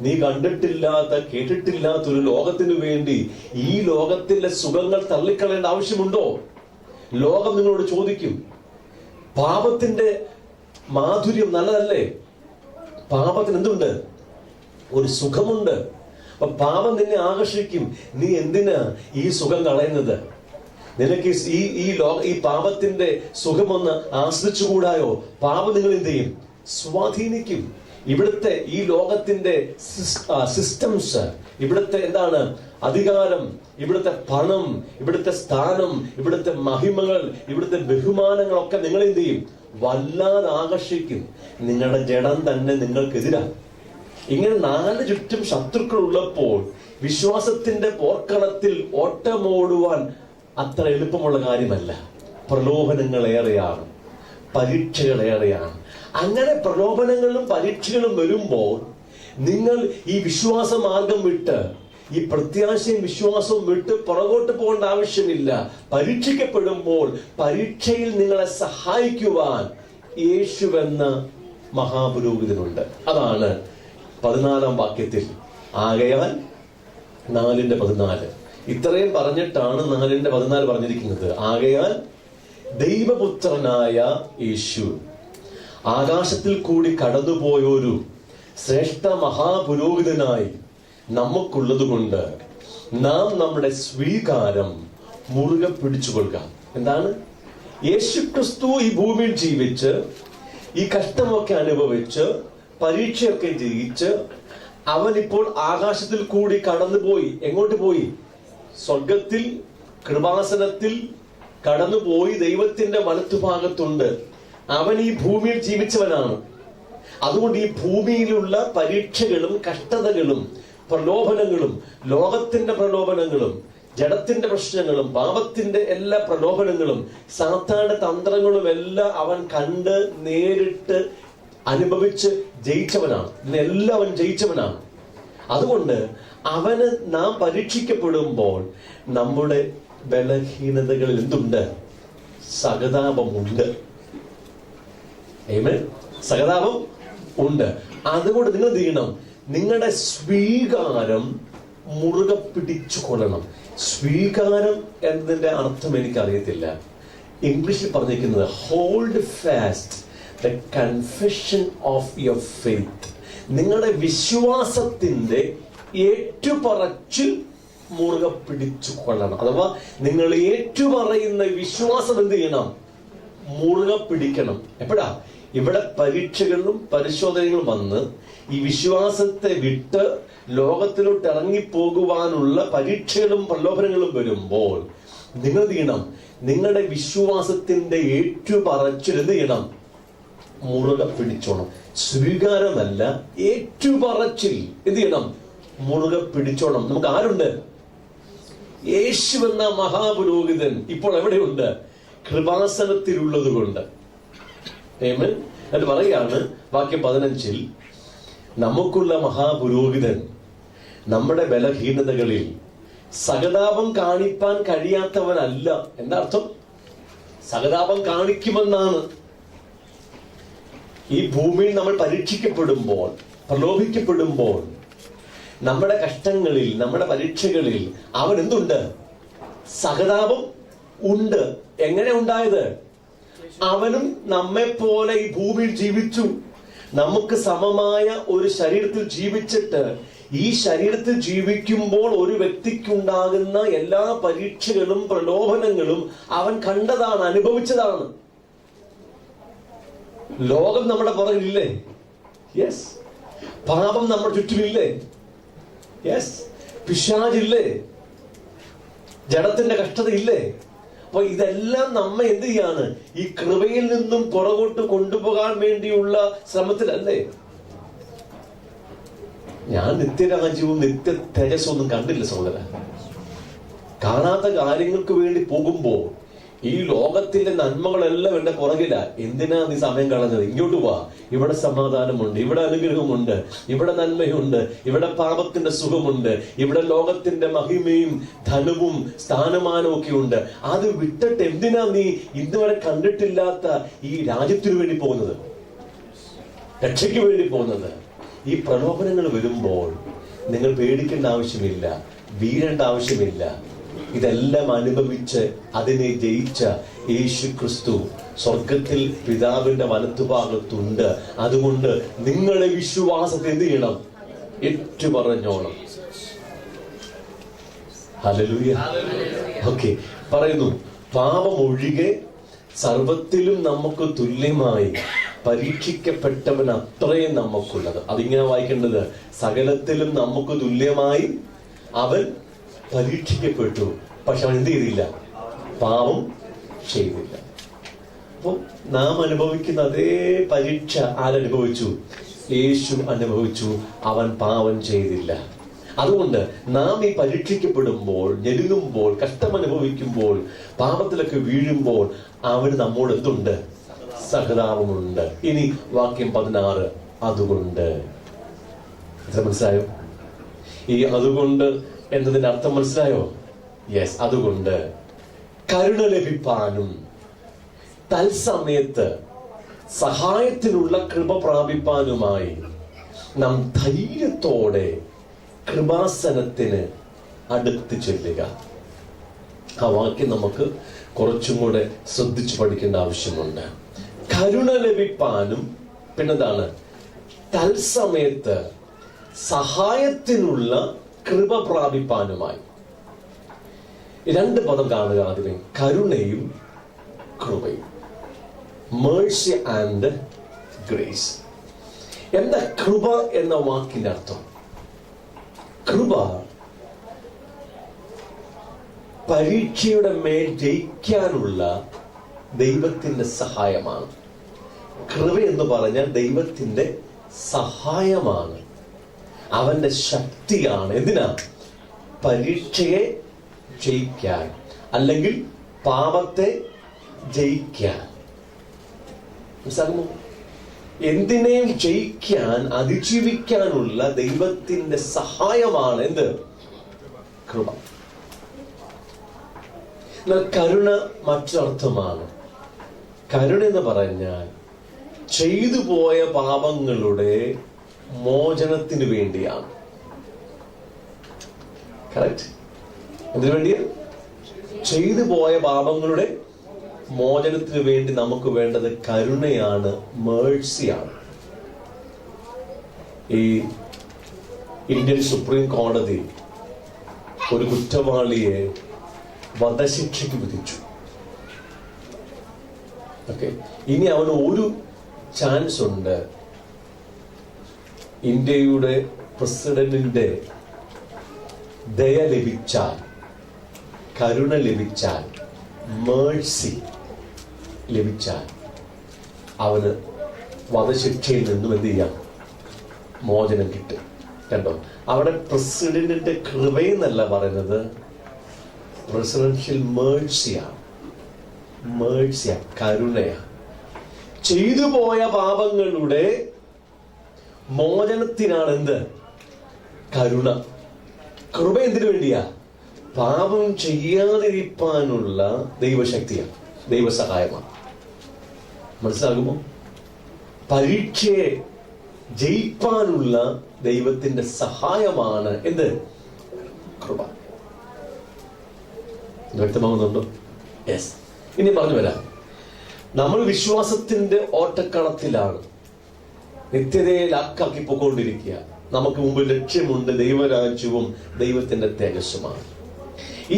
നീ കണ്ടിട്ടില്ലാത്ത കേട്ടിട്ടില്ലാത്ത ഒരു ലോകത്തിനു വേണ്ടി ഈ ലോകത്തിലെ സുഖങ്ങൾ തള്ളിക്കളയേണ്ട ആവശ്യമുണ്ടോ? ലോകം നിങ്ങളോട് ചോദിക്കും. പാപത്തിന്റെ മാധുര്യം നല്ലതല്ലേ? പാപത്തിന് എന്തുണ്ട്? ഒരു സുഖമുണ്ട്. അപ്പൊ പാപം നിന്നെ ആകർഷിക്കും. നീ എന്തിനാ ഈ സുഖം കളയുന്നത്? നിനക്ക് ഈ പാപത്തിന്റെ സുഖമൊന്ന് ആസ്വദിച്ചുകൂടായോ? പാപം നിങ്ങൾ എന്ത് ചെയ്യും? സ്വാധീനിക്കും. ഇവിടുത്തെ ഈ ലോകത്തിന്റെ സിസ്റ്റംസ്, ഇവിടുത്തെ എന്താണ്? അധികാരം, ഇവിടുത്തെ പണം, ഇവിടുത്തെ സ്ഥാനം, ഇവിടുത്തെ മഹിമകൾ, ഇവിടുത്തെ ബഹുമാനങ്ങളൊക്കെ നിങ്ങൾ എന്ത് ചെയ്യും? വല്ലാതെ ആകർഷിക്കും. നിങ്ങളുടെ ജഡം തന്നെ നിങ്ങൾക്കെതിരാ. ഇങ്ങനെ 4 ചുറ്റും ശത്രുക്കൾ ഉള്ളപ്പോൾ വിശ്വാസത്തിന്റെ പോർക്കളത്തിൽ ഓട്ടമോടുവാൻ അത്ര എളുപ്പമുള്ള കാര്യമല്ല. പ്രലോഭനങ്ങൾ ഏറെയാണ്, പരീക്ഷകൾ ഏറെയാണ്. അങ്ങനെ പ്രലോഭനങ്ങളും പരീക്ഷകളും വരുമ്പോൾ നിങ്ങൾ ഈ വിശ്വാസ മാർഗം വിട്ട്, ഈ പ്രത്യാശയും വിശ്വാസവും വിട്ട് പുറകോട്ട് പോകേണ്ട ആവശ്യമില്ല. പരീക്ഷിക്കപ്പെടുമ്പോൾ പരീക്ഷയിൽ നിങ്ങളെ സഹായിക്കുവാൻ യേശുവെന്ന മഹാപുരോഹിതനുണ്ട്. അതാണ് 14-ാം വാക്യത്തിൽ. ആകയാൽ 4:14 ഇത്രയും പറഞ്ഞിട്ടാണ് 4:14 പറഞ്ഞിരിക്കുന്നത്. ആകയാൽ ദൈവപുത്രനായ യേശു ആകാശത്തിൽ കൂടി കടന്നുപോയൊരു ശ്രേഷ്ഠ മഹാപുരോഹിതനായി നമുക്കുള്ളത് കൊണ്ട് നാം നമ്മുടെ സ്വീകാരം മുറുകെ പിടിച്ചുകൊള്ളുക. എന്താണ്? യേശുക്രിസ്തു ഈ ഭൂമിയിൽ ജീവിച്ച്, ഈ കഷ്ടമൊക്കെ അനുഭവിച്ച്, പരീക്ഷയൊക്കെ ജയിച്ച്, അവൻ ഇപ്പോൾ ആകാശത്തിൽ കൂടി കടന്നുപോയി. എങ്ങോട്ട് പോയി? സ്വർഗത്തിൽ, കൃപാസനത്തിൽ കടന്നുപോയി ദൈവത്തിന്റെ വലത്തുഭാഗത്തുണ്ട്. അവൻ ഈ ഭൂമിയിൽ ജീവിച്ചവനാണ്. അതുകൊണ്ട് ഈ ഭൂമിയിലുള്ള പരീക്ഷകളും കഷ്ടതകളും പ്രലോഭനങ്ങളും, ലോകത്തിന്റെ പ്രലോഭനങ്ങളും, ജഡത്തിന്റെ പ്രശ്നങ്ങളും, പാപത്തിന്റെ എല്ലാ പ്രലോഭനങ്ങളും, സാത്താന്റെ തന്ത്രങ്ങളും എല്ലാം അവൻ കണ്ട് നേരിട്ട് അനുഭവിച്ച് ജയിച്ചവനാണ്. ഇന്നെല്ലാം അവൻ ജയിച്ചവനാണ്. അതുകൊണ്ട് അവന് നാം പരീക്ഷിക്കപ്പെടുമ്പോൾ നമ്മുടെ ബലഹീനതകളിൽ എന്തുണ്ട്? സഹതാപമുണ്ട്. സഹതാപം ഉണ്ട്. അതുകൊണ്ട് നിങ്ങൾ എന്ത് ചെയ്യണം? നിങ്ങളുടെ സ്വീകാരം മുറുകെ പിടിച്ചു കൊള്ളണം. സ്വീകാരം എന്നതിന്റെ അർത്ഥം എനിക്കറിയത്തില്ല. ഇംഗ്ലീഷിൽ പറഞ്ഞിരിക്കുന്നത് hold fast the confession of your faith. നിങ്ങളുടെ വിശ്വാസത്തിന്റെ ഏറ്റുപറച്ചിൽ മുറുകെ പിടിച്ചു കൊള്ളണം. അഥവാ നിങ്ങൾ ഏറ്റുപറയുന്ന വിശ്വാസം എന്ത് ചെയ്യണം? മുറുകെ പിടിക്കണം. എപ്പോഴാ? ഇവിടെ പരീക്ഷകളും പരിശോധനകളും വന്ന് ഈ വിശ്വാസത്തെ വിട്ട് ലോകത്തിലോട്ട് ഇറങ്ങിപ്പോകുവാനുള്ള പരീക്ഷകളും പ്രലോഭനങ്ങളും വരുമ്പോൾ നിങ്ങൾ എന്ത് ചെയ്യണം? നിങ്ങളുടെ വിശ്വാസത്തിന്റെ ഏറ്റുപറച്ചിൽ എന്ത് ചെയ്യണം? മുറുകെ പിടിച്ചോണം. സ്വീകാരമല്ല, ഏറ്റുപറച്ചിൽ എന്ത് ചെയ്യണം? മുറുകെ പിടിച്ചോണം. നമുക്ക് ആരുണ്ട്? യേശു എന്ന മഹാപുരോഹിതൻ ഇപ്പോൾ എവിടെയുണ്ട്? കൃപാസനത്തിലുള്ളത് കൊണ്ട്. എന്ന് പറയാണ് വാക്യം 15, നമുക്കുള്ള മഹാപുരോഹിതൻ നമ്മുടെ ബലഹീനതകളിൽ സഹതാപം കാണിപ്പാൻ കഴിയാത്തവനല്ല. എന്താ അർത്ഥം? സഹതാപം കാണിക്കുമെന്നാണ്. ഈ ഭൂമിയിൽ നമ്മൾ പരീക്ഷിക്കപ്പെടുമ്പോൾ, പ്രലോഭിക്കപ്പെടുമ്പോൾ, നമ്മുടെ കഷ്ടങ്ങളിൽ, നമ്മുടെ പരീക്ഷകളിൽ അവൻ എന്തുണ്ട്? സഹതാപം ഉണ്ട്. എങ്ങനെ ഉണ്ടായത്? അവനും നമ്മെ പോലെ ഈ ഭൂമിയിൽ ജീവിച്ചു. നമുക്ക് സമമായ ഒരു ശരീരത്തിൽ ജീവിച്ചിട്ട് ഈ ശരീരത്തിൽ ജീവിക്കുമ്പോൾ ഒരു വ്യക്തിക്കുണ്ടാകുന്ന എല്ലാ പരീക്ഷകളും പ്രലോഭനങ്ങളും അവൻ കണ്ടതാണ്, അനുഭവിച്ചതാണ്. ലോകം നമ്മുടെ പുറകിലില്ലേ? യെസ്. പാപം നമ്മുടെ ചുറ്റുമില്ലേ? യെസ്. പിശാചില്ലേ? ജഡത്തിന്റെ കഷ്ടതയില്ലേ? അപ്പൊ ഇതെല്ലാം നമ്മെ എന്ത് ചെയ്യാണ്? ഈ കൃപയിൽ നിന്നും പുറകോട്ട് കൊണ്ടുപോകാൻ വേണ്ടിയുള്ള ശ്രമത്തിലല്ലേ? ഞാൻ നിത്യരാജ്യവും നിത്യ തേജസ്സും ഒന്നും കണ്ടില്ല സഹോദര. കാണാത്ത കാര്യങ്ങൾക്ക് വേണ്ടി പോകുമ്പോ ഈ ലോകത്തിന്റെ നന്മകളെല്ലാം എന്റെ പുറകില. എന്തിനാ നീ സമയം കളഞ്ഞത്? ഇങ്ങോട്ട് പോവാ. ഇവിടെ സമാധാനമുണ്ട്, ഇവിടെ അനുഗ്രഹമുണ്ട്, ഇവിടെ നന്മയുണ്ട്, ഇവിടെ പാപത്തിന്റെ സുഖമുണ്ട്, ഇവിടെ ലോകത്തിന്റെ മഹിമയും ധനവും സ്ഥാനമാനവും ഒക്കെ ഉണ്ട്. അത് വിട്ടിട്ട് എന്തിനാ നീ ഇതുവരെ കണ്ടിട്ടില്ലാത്ത ഈ രാജ്യത്തിനു വേണ്ടി പോകുന്നത്, രക്ഷയ്ക്ക് വേണ്ടി പോകുന്നത്? ഈ പ്രലോഭനങ്ങൾ വരുമ്പോൾ നിങ്ങൾ പേടിക്കേണ്ട ആവശ്യമില്ല, വീഴേണ്ട ആവശ്യമില്ല. ഇതെല്ലാം അനുഭവിച്ച് അതിനെ ജയിച്ച യേശു ക്രിസ്തു സ്വർഗത്തിൽ പിതാവിന്റെ വലത്തുഭാഗത്തുണ്ട്. അതുകൊണ്ട് നിങ്ങളെ വിശ്വാസത്തെ എന്ത് ചെയ്യണം? ഏറ്റുപറഞ്ഞോണം. ഹല്ലേലൂയ. ഓക്കെ, പറയുന്നു, പാപം ഒഴികെ സർവത്തിലും നമുക്ക് തുല്യമായി പരീക്ഷിക്കപ്പെട്ടവൻ അത്രയും നമുക്കുള്ളത്. അതിങ്ങനെ വായിക്കേണ്ടത്, സകലത്തിലും നമുക്ക് തുല്യമായി അവൻ പരീക്ഷിക്കപ്പെട്ടു, പക്ഷെ അവൻ എന്ത് ചെയ്തില്ല? പാപം ചെയ്തില്ല. അപ്പൊ നാം അനുഭവിക്കുന്ന അതേ പരീക്ഷ ആരനുഭവിച്ചു? യേശു അനുഭവിച്ചു. അവൻ പാപം ചെയ്തില്ല. അതുകൊണ്ട് നാം ഈ പരീക്ഷിക്കപ്പെടുമ്പോൾ, ഞെരുങ്ങുമ്പോൾ, കഷ്ടമനുഭവിക്കുമ്പോൾ, പാപത്തിലൊക്കെ വീഴുമ്പോൾ അവന് നമ്മോട് എന്തുണ്ട്? സഹതാപമുണ്ട്. ഇനി വാക്യം 16, അതുകൊണ്ട്. മനസ്സിലായോ? ഈ അതുകൊണ്ട് എന്നതിന്റെ അർത്ഥം മനസ്സിലായോ? യെസ്. അതുകൊണ്ട് കരുണ ലഭിപ്പാനും തത്സമയത്ത് സഹായത്തിനുള്ള കൃപ പ്രാപിപ്പാനുമായി നാം ധൈര്യത്തോടെ കൃപാസനത്തിന് അടുത്ത് ചെല്ലുക. ആ വാക്യം നമുക്ക് കുറച്ചും കൂടെ ശ്രദ്ധിച്ചു പഠിക്കേണ്ട ആവശ്യമുണ്ട്. കരുണ ലഭിപ്പാനും പിന്നെന്താണ്? തത്സമയത്ത് സഹായത്തിനുള്ള കൃപ പ്രാപിപ്പാനുമായി. രണ്ട് പദം കാണുക ആദ്യമേ, കരുണയും കൃപയും. Mercy and grace. എന്താ കൃപ എന്ന വാക്കിന്റെ അർത്ഥം? കൃപ പരീക്ഷയുടെ മേൽ ജയിക്കാനുള്ള ദൈവത്തിന്റെ സഹായമാണ്. കൃപ എന്ന് പറഞ്ഞാൽ ദൈവത്തിന്റെ സഹായമാണ്, അവന്റെ ശക്തിയാണ്. എന്തിനാ? പരീക്ഷയെ ജയിക്കാൻ, അല്ലെങ്കിൽ പാപത്തെ ജയിക്കാൻ. മനസ്സിലാകുമോ? എന്തിനേയും ജയിക്കാൻ, അതിജീവിക്കാനുള്ള ദൈവത്തിന്റെ സഹായമാണ് എന്ത്? കൃപ. എന്നാൽ കരുണ മറ്റൊരർത്ഥമാണ്. കരുണ എന്ന് പറഞ്ഞാൽ ചെയ്തു പോയ പാപങ്ങളുടെ മോചനത്തിന് വേണ്ടിയാണ്. കറക്റ്റ്? എന്തിനു വേണ്ടിയാ? ചെയ്തു പോയ പാപങ്ങളുടെ മോചനത്തിന് വേണ്ടി നമുക്ക് വേണ്ടത് കരുണയാണ്, മേഴ്സിയാണ്. ഈ ഇന്ത്യൻ സുപ്രീം കോടതി ഒരു കുറ്റവാളിയെ വധശിക്ഷയ്ക്ക് വിധിച്ചു. ഓക്കെ, ഇനി അവന് ഒരു ചാൻസ് ഉണ്ട്. ഇന്ത്യയുടെ പ്രസിഡന്റിന്റെ ദയ ലഭിച്ചാൽ, കരുണ ലഭിച്ചാൽ, മേഴ്സി ലഭിച്ചാൽ അവന് വധശിക്ഷയിൽ നിന്നും എന്ത് ചെയ്യാം? മോചനം കിട്ടും. കണ്ടോ, അവിടെ പ്രസിഡന്റിന്റെ കൃപയെന്നല്ല പറയുന്നത്, പ്രസിഡൻഷ്യൽ മേഴ്സിയാണ്. മേഴ്സിയാ, കരുണയാ. ചെയ്തു പോയ പാപങ്ങളുടെ മോചനത്തിനാണ് എന്ത്? കരുണ. കൃപ എന്തിനു വേണ്ടിയാ? പാപം ചെയ്യാതിരിക്കാനുള്ള ദൈവശക്തിയാണ്, ദൈവസഹായമാണ്. മനസ്സിലാകുമോ? പരീക്ഷയെ ജയിക്കാനുള്ള ദൈവത്തിന്റെ സഹായമാണ് എന്ത്? കൃപ. വ്യക്തമാകുന്നുണ്ടോ? യെസ്. ഇനി പറഞ്ഞു വരാം. നമ്മൾ വിശ്വാസത്തിന്റെ ഓട്ടക്കളത്തിലാണ്, നിത്യതയെ ലാക്കാക്കി പോയിക്കൊണ്ടിരിക്കുക. നമുക്ക് മുമ്പിൽ ലക്ഷ്യമുണ്ട്, ദൈവരാജ്യവും ദൈവത്തിന്റെ തേജസ്സുമാണ്.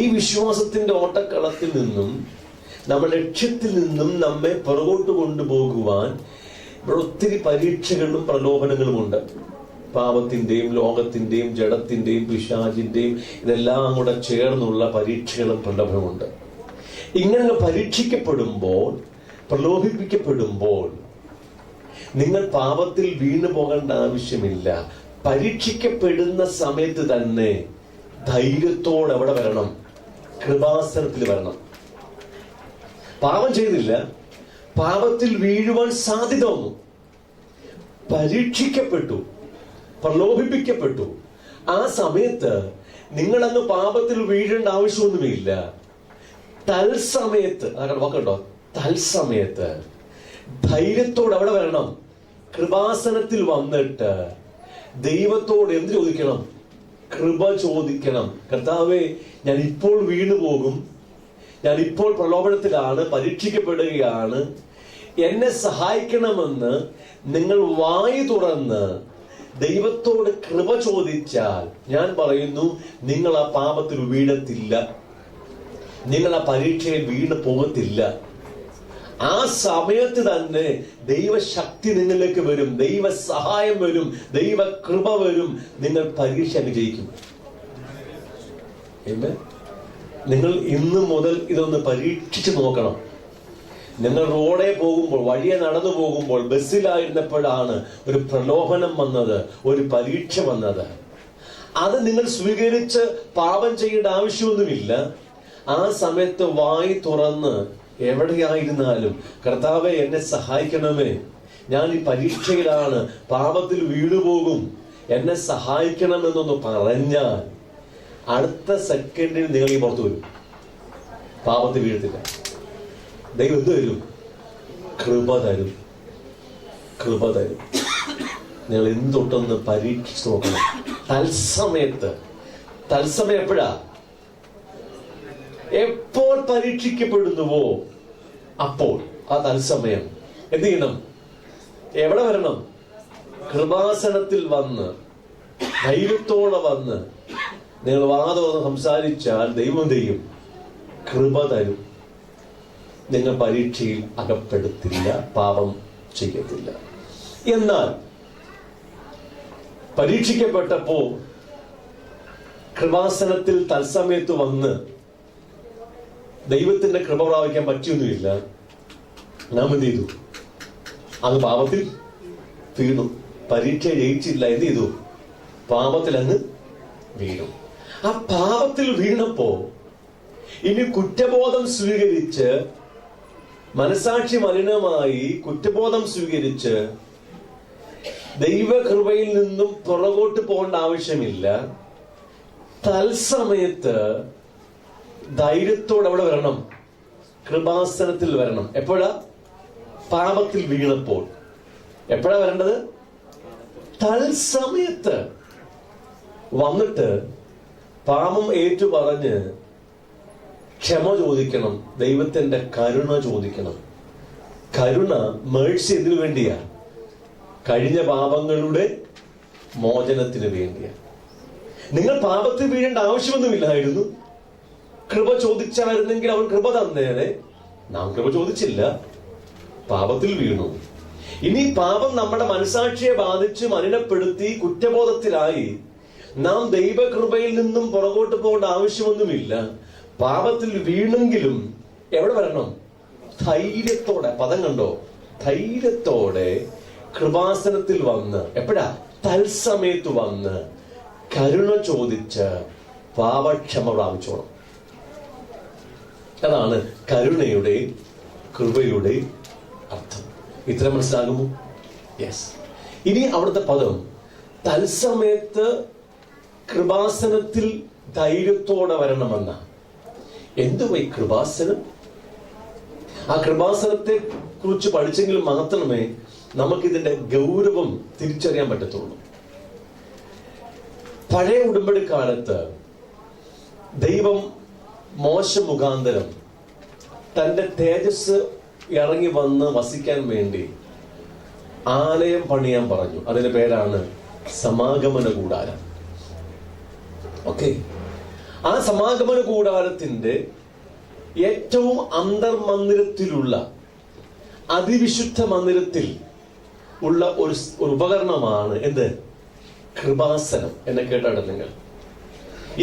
ഈ വിശ്വാസത്തിന്റെ ഓട്ടക്കളത്തിൽ നിന്നും, നമ്മുടെ ലക്ഷ്യത്തിൽ നിന്നും നമ്മെ പുറകോട്ട് കൊണ്ടുപോകുവാൻ ഇവിടെ ഒത്തിരി പരീക്ഷകളും പ്രലോഭനങ്ങളും ഉണ്ട്. പാപത്തിന്റെയും ലോകത്തിന്റെയും ജഡത്തിന്റെയും പിശാചിന്റെയും ഇതെല്ലാം കൂടെ ചേർന്നുള്ള പരീക്ഷകളും പ്രലോഭനമുണ്ട്. ഇങ്ങനെ പരീക്ഷിക്കപ്പെടുമ്പോൾ, പ്രലോഭിപ്പിക്കപ്പെടുമ്പോൾ നിങ്ങൾ പാപത്തിൽ വീണു പോകേണ്ട ആവശ്യമില്ല. പരീക്ഷിക്കപ്പെടുന്ന സമയത്ത് തന്നെ ധൈര്യത്തോടെ എവിടെ വരണം? കൃപാസനത്തിൽ വരണം. പാപം ചെയ്തില്ല, പാപത്തിൽ വീഴുവാൻ സാധ്യത വന്നു, പരീക്ഷിക്കപ്പെട്ടു, പ്രലോഭിപ്പിക്കപ്പെട്ടു. ആ സമയത്ത് നിങ്ങളങ്ങ് പാപത്തിൽ വീഴേണ്ട ആവശ്യമൊന്നുമില്ല. തൽസമയത്ത്, വാക്കണ്ടോ, തൽസമയത്ത് ധൈര്യത്തോടെ അവിടെ വരണം. കൃപാസനത്തിൽ വന്നിട്ട് ദൈവത്തോട് എന്ത് ചോദിക്കണം? കൃപ ചോദിക്കണം. കർത്താവേ, ഞാൻ ഇപ്പോൾ വീണു പോകും, ഞാൻ ഇപ്പോൾ പ്രലോഭനത്തിലാണ്, പരീക്ഷിക്കപ്പെടുകയാണ്, എന്നെ സഹായിക്കണമെന്ന് നിങ്ങൾ വായു തുറന്ന് ദൈവത്തോട് കൃപ ചോദിച്ചാൽ, ഞാൻ പറയുന്നു, നിങ്ങൾ ആ പാപത്തിൽ വീഴത്തില്ല, നിങ്ങൾ ആ പരീക്ഷയിൽ വീണ് പോകത്തില്ല. ആ സമയത്ത് തന്നെ ദൈവശക്തി നിങ്ങളിലേക്ക് വരും, ദൈവ സഹായം വരും, ദൈവ കൃപ വരും. നിങ്ങൾ പരീക്ഷ ജയിക്കും. നിങ്ങൾ ഇന്നു മുതൽ ഇതൊന്ന് പരീക്ഷിച്ചു നോക്കണം. നിങ്ങൾ റോഡേ പോകുമ്പോൾ, വഴിയെ നടന്നു പോകുമ്പോൾ, ബസ്സിലായിരുന്നപ്പോഴാണ് ഒരു പ്രലോഭനം വന്നത്, ഒരു പരീക്ഷ വന്നത്. അത് നിങ്ങൾ സ്വീകരിച്ച് പാപം ചെയ്യേണ്ട ആവശ്യമൊന്നുമില്ല. ആ സമയത്ത് വായി തുറന്ന് എവിടെയായിരുന്നാലും, കർത്താവെ എന്നെ സഹായിക്കണമേ, ഞാൻ ഈ പരീക്ഷയിലാണ്, പാപത്തിൽ വീണുപോകും, എന്നെ സഹായിക്കണമെന്നൊന്ന് പറഞ്ഞാൽ അടുത്ത സെക്കൻഡിൽ നിങ്ങൾ ഈ പുറത്തു വരും, പാപത്തിൽ വീഴത്തില്ല. ദൈവം എന്ത് തരും? കൃപ തരും, കൃപ തരും. നിങ്ങൾ എന്തൊട്ടൊന്ന് പരീക്ഷിച്ചു നോക്കണം. തത്സമയത്ത്, തത്സമയം എപ്പോഴാ? എപ്പോൾ പരീക്ഷിക്കപ്പെടുന്നുവോ അപ്പോൾ ആ തത്സമയം എന്ത് ചെയ്യണം? എവിടെ വരണം? കൃപാസനത്തിൽ വന്ന്, ധൈര്യത്തോടെ വന്ന് നിങ്ങൾ വാദം സംസാരിച്ചാൽ ദൈവം ചെയ്യും, കൃപ തരും. നിങ്ങൾ പരീക്ഷയിൽ അകപ്പെടുത്തില്ല, പാപം ചെയ്യത്തില്ല. എന്നാൽ പരീക്ഷിക്കപ്പെട്ടപ്പോ കൃപാസനത്തിൽ തത്സമയത്ത് വന്ന് ദൈവത്തിന്റെ കൃപ പ്രാപിക്കാൻ പറ്റിയൊന്നുമില്ല. നാം എന്ത് ചെയ്തു? അങ്ങ് പാപത്തിൽ വീണു, പരീക്ഷ ജയിച്ചില്ല. എന്ത് ചെയ്തു? പാപത്തിൽ അങ്ങ് വീണു. ആ പാപത്തിൽ വീണപ്പോ ഇനി കുറ്റബോധം സ്വീകരിച്ച്, മനസാക്ഷി മലിനമായി കുറ്റബോധം സ്വീകരിച്ച് ദൈവകൃപയിൽ നിന്നും പുറകോട്ട് പോകേണ്ട ആവശ്യമില്ല. തത്സമയത്ത് ധൈര്യത്തോടെ അവിടെ വരണം, കൃപാസനത്തിൽ വരണം. എപ്പോഴാ? പാപത്തിൽ വീണപ്പോൾ. എപ്പോഴാ വരേണ്ടത്? തത്സമയത്ത് വന്നിട്ട് പാപം ഏറ്റു പറഞ്ഞ് ക്ഷമ ചോദിക്കണം, ദൈവത്തിന്റെ കരുണ ചോദിക്കണം. കരുണ, മേഴ്സി എന്തിനു വേണ്ടിയാ? കഴിഞ്ഞ പാപങ്ങളുടെ മോചനത്തിന് വേണ്ടിയാ. നിങ്ങൾ പാപത്തിൽ വീഴേണ്ട ആവശ്യമൊന്നുമില്ലായിരുന്നു. കൃപ ചോദിച്ചായിരുന്നെങ്കിൽ അവൻ കൃപ തന്നേനെ. നാം കൃപ ചോദിച്ചില്ല, പാപത്തിൽ വീണു. ഇനി പാപം നമ്മുടെ മനസാക്ഷിയെ ബാധിച്ച് മലിനപ്പെടുത്തി കുറ്റബോധത്തിലായി നാം ദൈവകൃപയിൽ നിന്നും പുറകോട്ട് പോകേണ്ട ആവശ്യമൊന്നുമില്ല. പാപത്തിൽ വീണെങ്കിലും എവിടെ വരണം? ധൈര്യത്തോടെ, പദം കണ്ടോ, ധൈര്യത്തോടെ കൃപാസനത്തിൽ വന്ന്, എപ്പോഴാ? തത്സമയത്ത് വന്ന് കരുണ ചോദിച്ച് പാപക്ഷമ പ്രാപിച്ചോണം. അതാണ് കരുണയുടെ കൃപയുടെ അർത്ഥം. ഇത്ര മനസ്സിലാകുമോ? യെസ്. ഇനി അവിടുത്തെ പദം തത്സമയത്ത് കൃപാസനത്തിൽ ധൈര്യത്തോടെ വരണമെന്ന. എന്തുവാ ഈ കൃപാസനം? ആ കൃപാസനത്തെ കുറിച്ച് പഠിച്ചെങ്കിൽ മാത്രമേ നമുക്കിതിന്റെ ഗൗരവം തിരിച്ചറിയാൻ പറ്റത്തുള്ളൂ. പഴയ ഉടമ്പടി കാലത്ത് ദൈവം മോശ മുഖാന്തരം തന്റെ തേജസ് ഇറങ്ങി വന്ന് വസിക്കാൻ വേണ്ടി ആലയം പണിയാൻ പറഞ്ഞു. അതിന്റെ പേരാണ് സമാഗമന കൂടാരം. ഓക്കെ, ആ സമാഗമന കൂടാരത്തിന്റെ ഏറ്റവും അന്തർമന്ദിരത്തിലുള്ള അതിവിശുദ്ധ മന്ദിരത്തിൽ ഉള്ള ഒരു ഉപകരണമാണ് എന്ത്? കൃപാസനം. എന്നെ കേട്ടാണ് നിങ്ങൾ.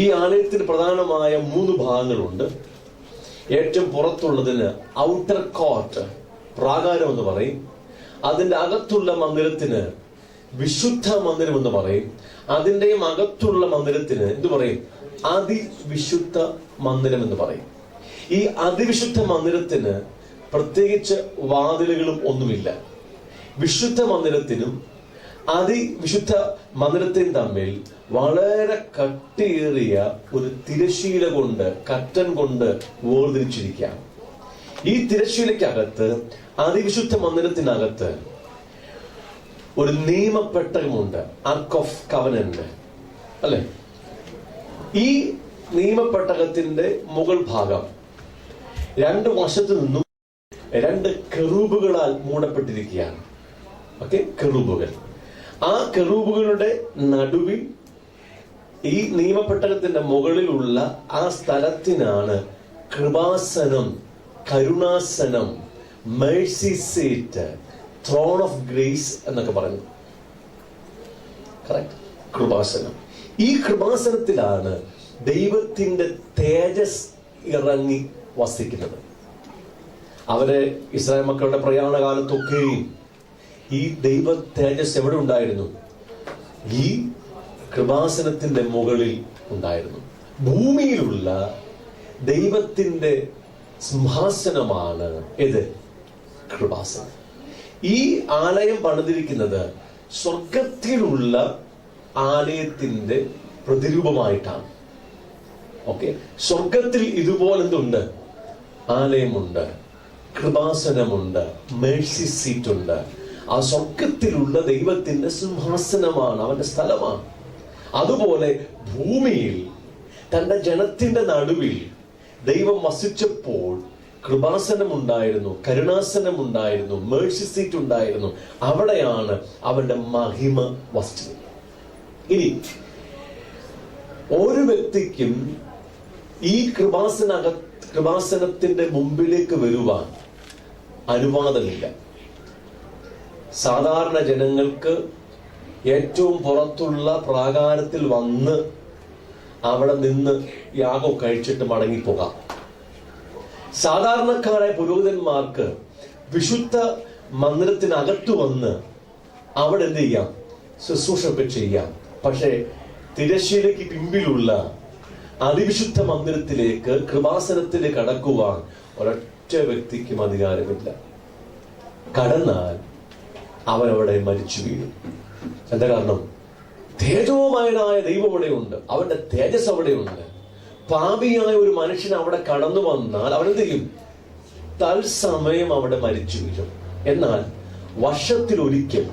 ഈ ആലയത്തിന് പ്രധാനമായ 3 ഭാഗങ്ങളുണ്ട്. ഏറ്റവും പുറത്തുള്ളതിന് ഔട്ടർ കോർട്ട്, പ്രാകാരം എന്ന് പറയും. അതിന്റെ അകത്തുള്ള മന്ദിരത്തിന് വിശുദ്ധ മന്ദിരം എന്ന് പറയും. അതിന്റെയും അകത്തുള്ള മന്ദിരത്തിന് എന്തു പറയും? അതിവിശുദ്ധ മന്ദിരം എന്ന് പറയും. ഈ അതിവിശുദ്ധ മന്ദിരത്തിന് പ്രത്യേകിച്ച് വാതിലുകളും ഒന്നുമില്ല. വിശുദ്ധ മന്ദിരത്തിനും അതിവിശുദ്ധ മന്ദിരത്തിനും തമ്മിൽ വളരെ കട്ടിയേറിയ ഒരു തിരശീല കൊണ്ട്, കർട്ടൻ കൊണ്ട് വേർതിരിച്ചിരിക്കാം. ഈ തിരശീലയ്ക്കകത്ത്, അതിവിശുദ്ധ മന്ദിരത്തിനകത്ത് ഒരു നിയമപ്പെട്ടകമുണ്ട്, ആർക്ക് ഓഫ് കവനന്റ് അല്ലെ? ഈ നിയമപ്പെട്ടകത്തിന്റെ മുകൾ ഭാഗം 2 വശത്തു നിന്നും 2 കെറൂബുകളാൽ മൂടപ്പെട്ടിരിക്കുകയാണ്. ഓക്കെ, കെറൂബുകൾ. ആ കെറൂബുകളുടെ നടുവിൽ ഈ നിയമപ്പെട്ടകത്തിന്റെ മുകളിലുള്ള ആ സ്ഥലത്തിനാണ് കൃപാസനം, കരുണാസനം, mercy seat, throne of grace എന്നൊക്കെ പറഞ്ഞു. കറക്റ്റ്, കൃപാസനം. ഈ കൃപാസനത്തിലാണ് ദൈവത്തിന്റെ തേജസ് ഇറങ്ങി വസിക്കുന്നത്. അവരെ ഇസ്രായേൽ മക്കളുടെ പ്രയാണകാലത്തൊക്കെയും ഈ ദൈവ തേജസ് എവിടെ ഉണ്ടായിരുന്നു? ഈ കൃപാസനത്തിന്റെ മുകളിൽ ഉണ്ടായിരുന്നു. ഭൂമിയിലുള്ള ദൈവത്തിന്റെ സിംഹാസനമാണ് ഇത്, കൃപാസനം. ഈ ആലയം പണിതിരിക്കുന്നത് സ്വർഗത്തിലുള്ള ആലയത്തിന്റെ പ്രതിരൂപമായിട്ടാണ്. ഓക്കെ, സ്വർഗത്തിൽ ഇതുപോലെന്തുണ്ട്? ആലയമുണ്ട്, കൃപാസനമുണ്ട്, മേഴ്സി സീറ്റ് ഉണ്ട്. ആ സ്വർഗത്തിലുള്ള ദൈവത്തിന്റെ സിംഹാസനമാണ്, അവന്റെ സ്ഥലമാണ്. അതുപോലെ ഭൂമിയിൽ തന്റെ ജനത്തിന്റെ നടുവിൽ ദൈവം വസിച്ചപ്പോൾ കൃപാസനം ഉണ്ടായിരുന്നു, കരുണാസനം ഉണ്ടായിരുന്നു, മേഴ്സി സീറ്റ് ഉണ്ടായിരുന്നു. അവിടെയാണ് അവന്റെ മഹിമ വസിച്ചത്. ഇനി ഒരു വ്യക്തിക്കും ഈ കൃപാസനത്തിന്റെ മുമ്പിലേക്ക് വരുവാൻ അനുവാദമില്ല. സാധാരണ ജനങ്ങൾക്ക് ഏറ്റവും പുറത്തുള്ള പ്രാകാരത്തിൽ വന്ന് അവിടെ നിന്ന് യാഗം കഴിച്ചിട്ട് മടങ്ങിപ്പോകാം. സാധാരണക്കാരായ പുരോഹിതന്മാർക്ക് വിശുദ്ധ മന്ദിരത്തിനകത്ത് വന്ന് അവിടെ എന്ത് ചെയ്യാം? ശുശ്രൂഷയൊക്കെ ചെയ്യാം. പക്ഷേ തിരശ്ശീലയ്ക്ക് പിമ്പിലുള്ള അതിവിശുദ്ധ മന്ദിരത്തിലേക്ക്, കൃപാസനത്തിലേക്ക് കടക്കുവാൻ ഒരൊറ്റ വ്യക്തിക്കും അധികാരമില്ല. കടന്നാൽ അവനവിടെ മരിച്ചു വീഴും. എന്താ കാരണം? തേജോമയനായ ദൈവം അവിടെയുണ്ട്, അവന്റെ തേജസ് അവിടെയുണ്ട്. പാപിയായ ഒരു മനുഷ്യൻ അവിടെ കടന്നു വന്നാൽ അവനെന്ത് ചെയ്യും? തത്സമയം അവിടെ മരിച്ചു വീഴും. എന്നാൽ വർഷത്തിലൊരിക്കൽ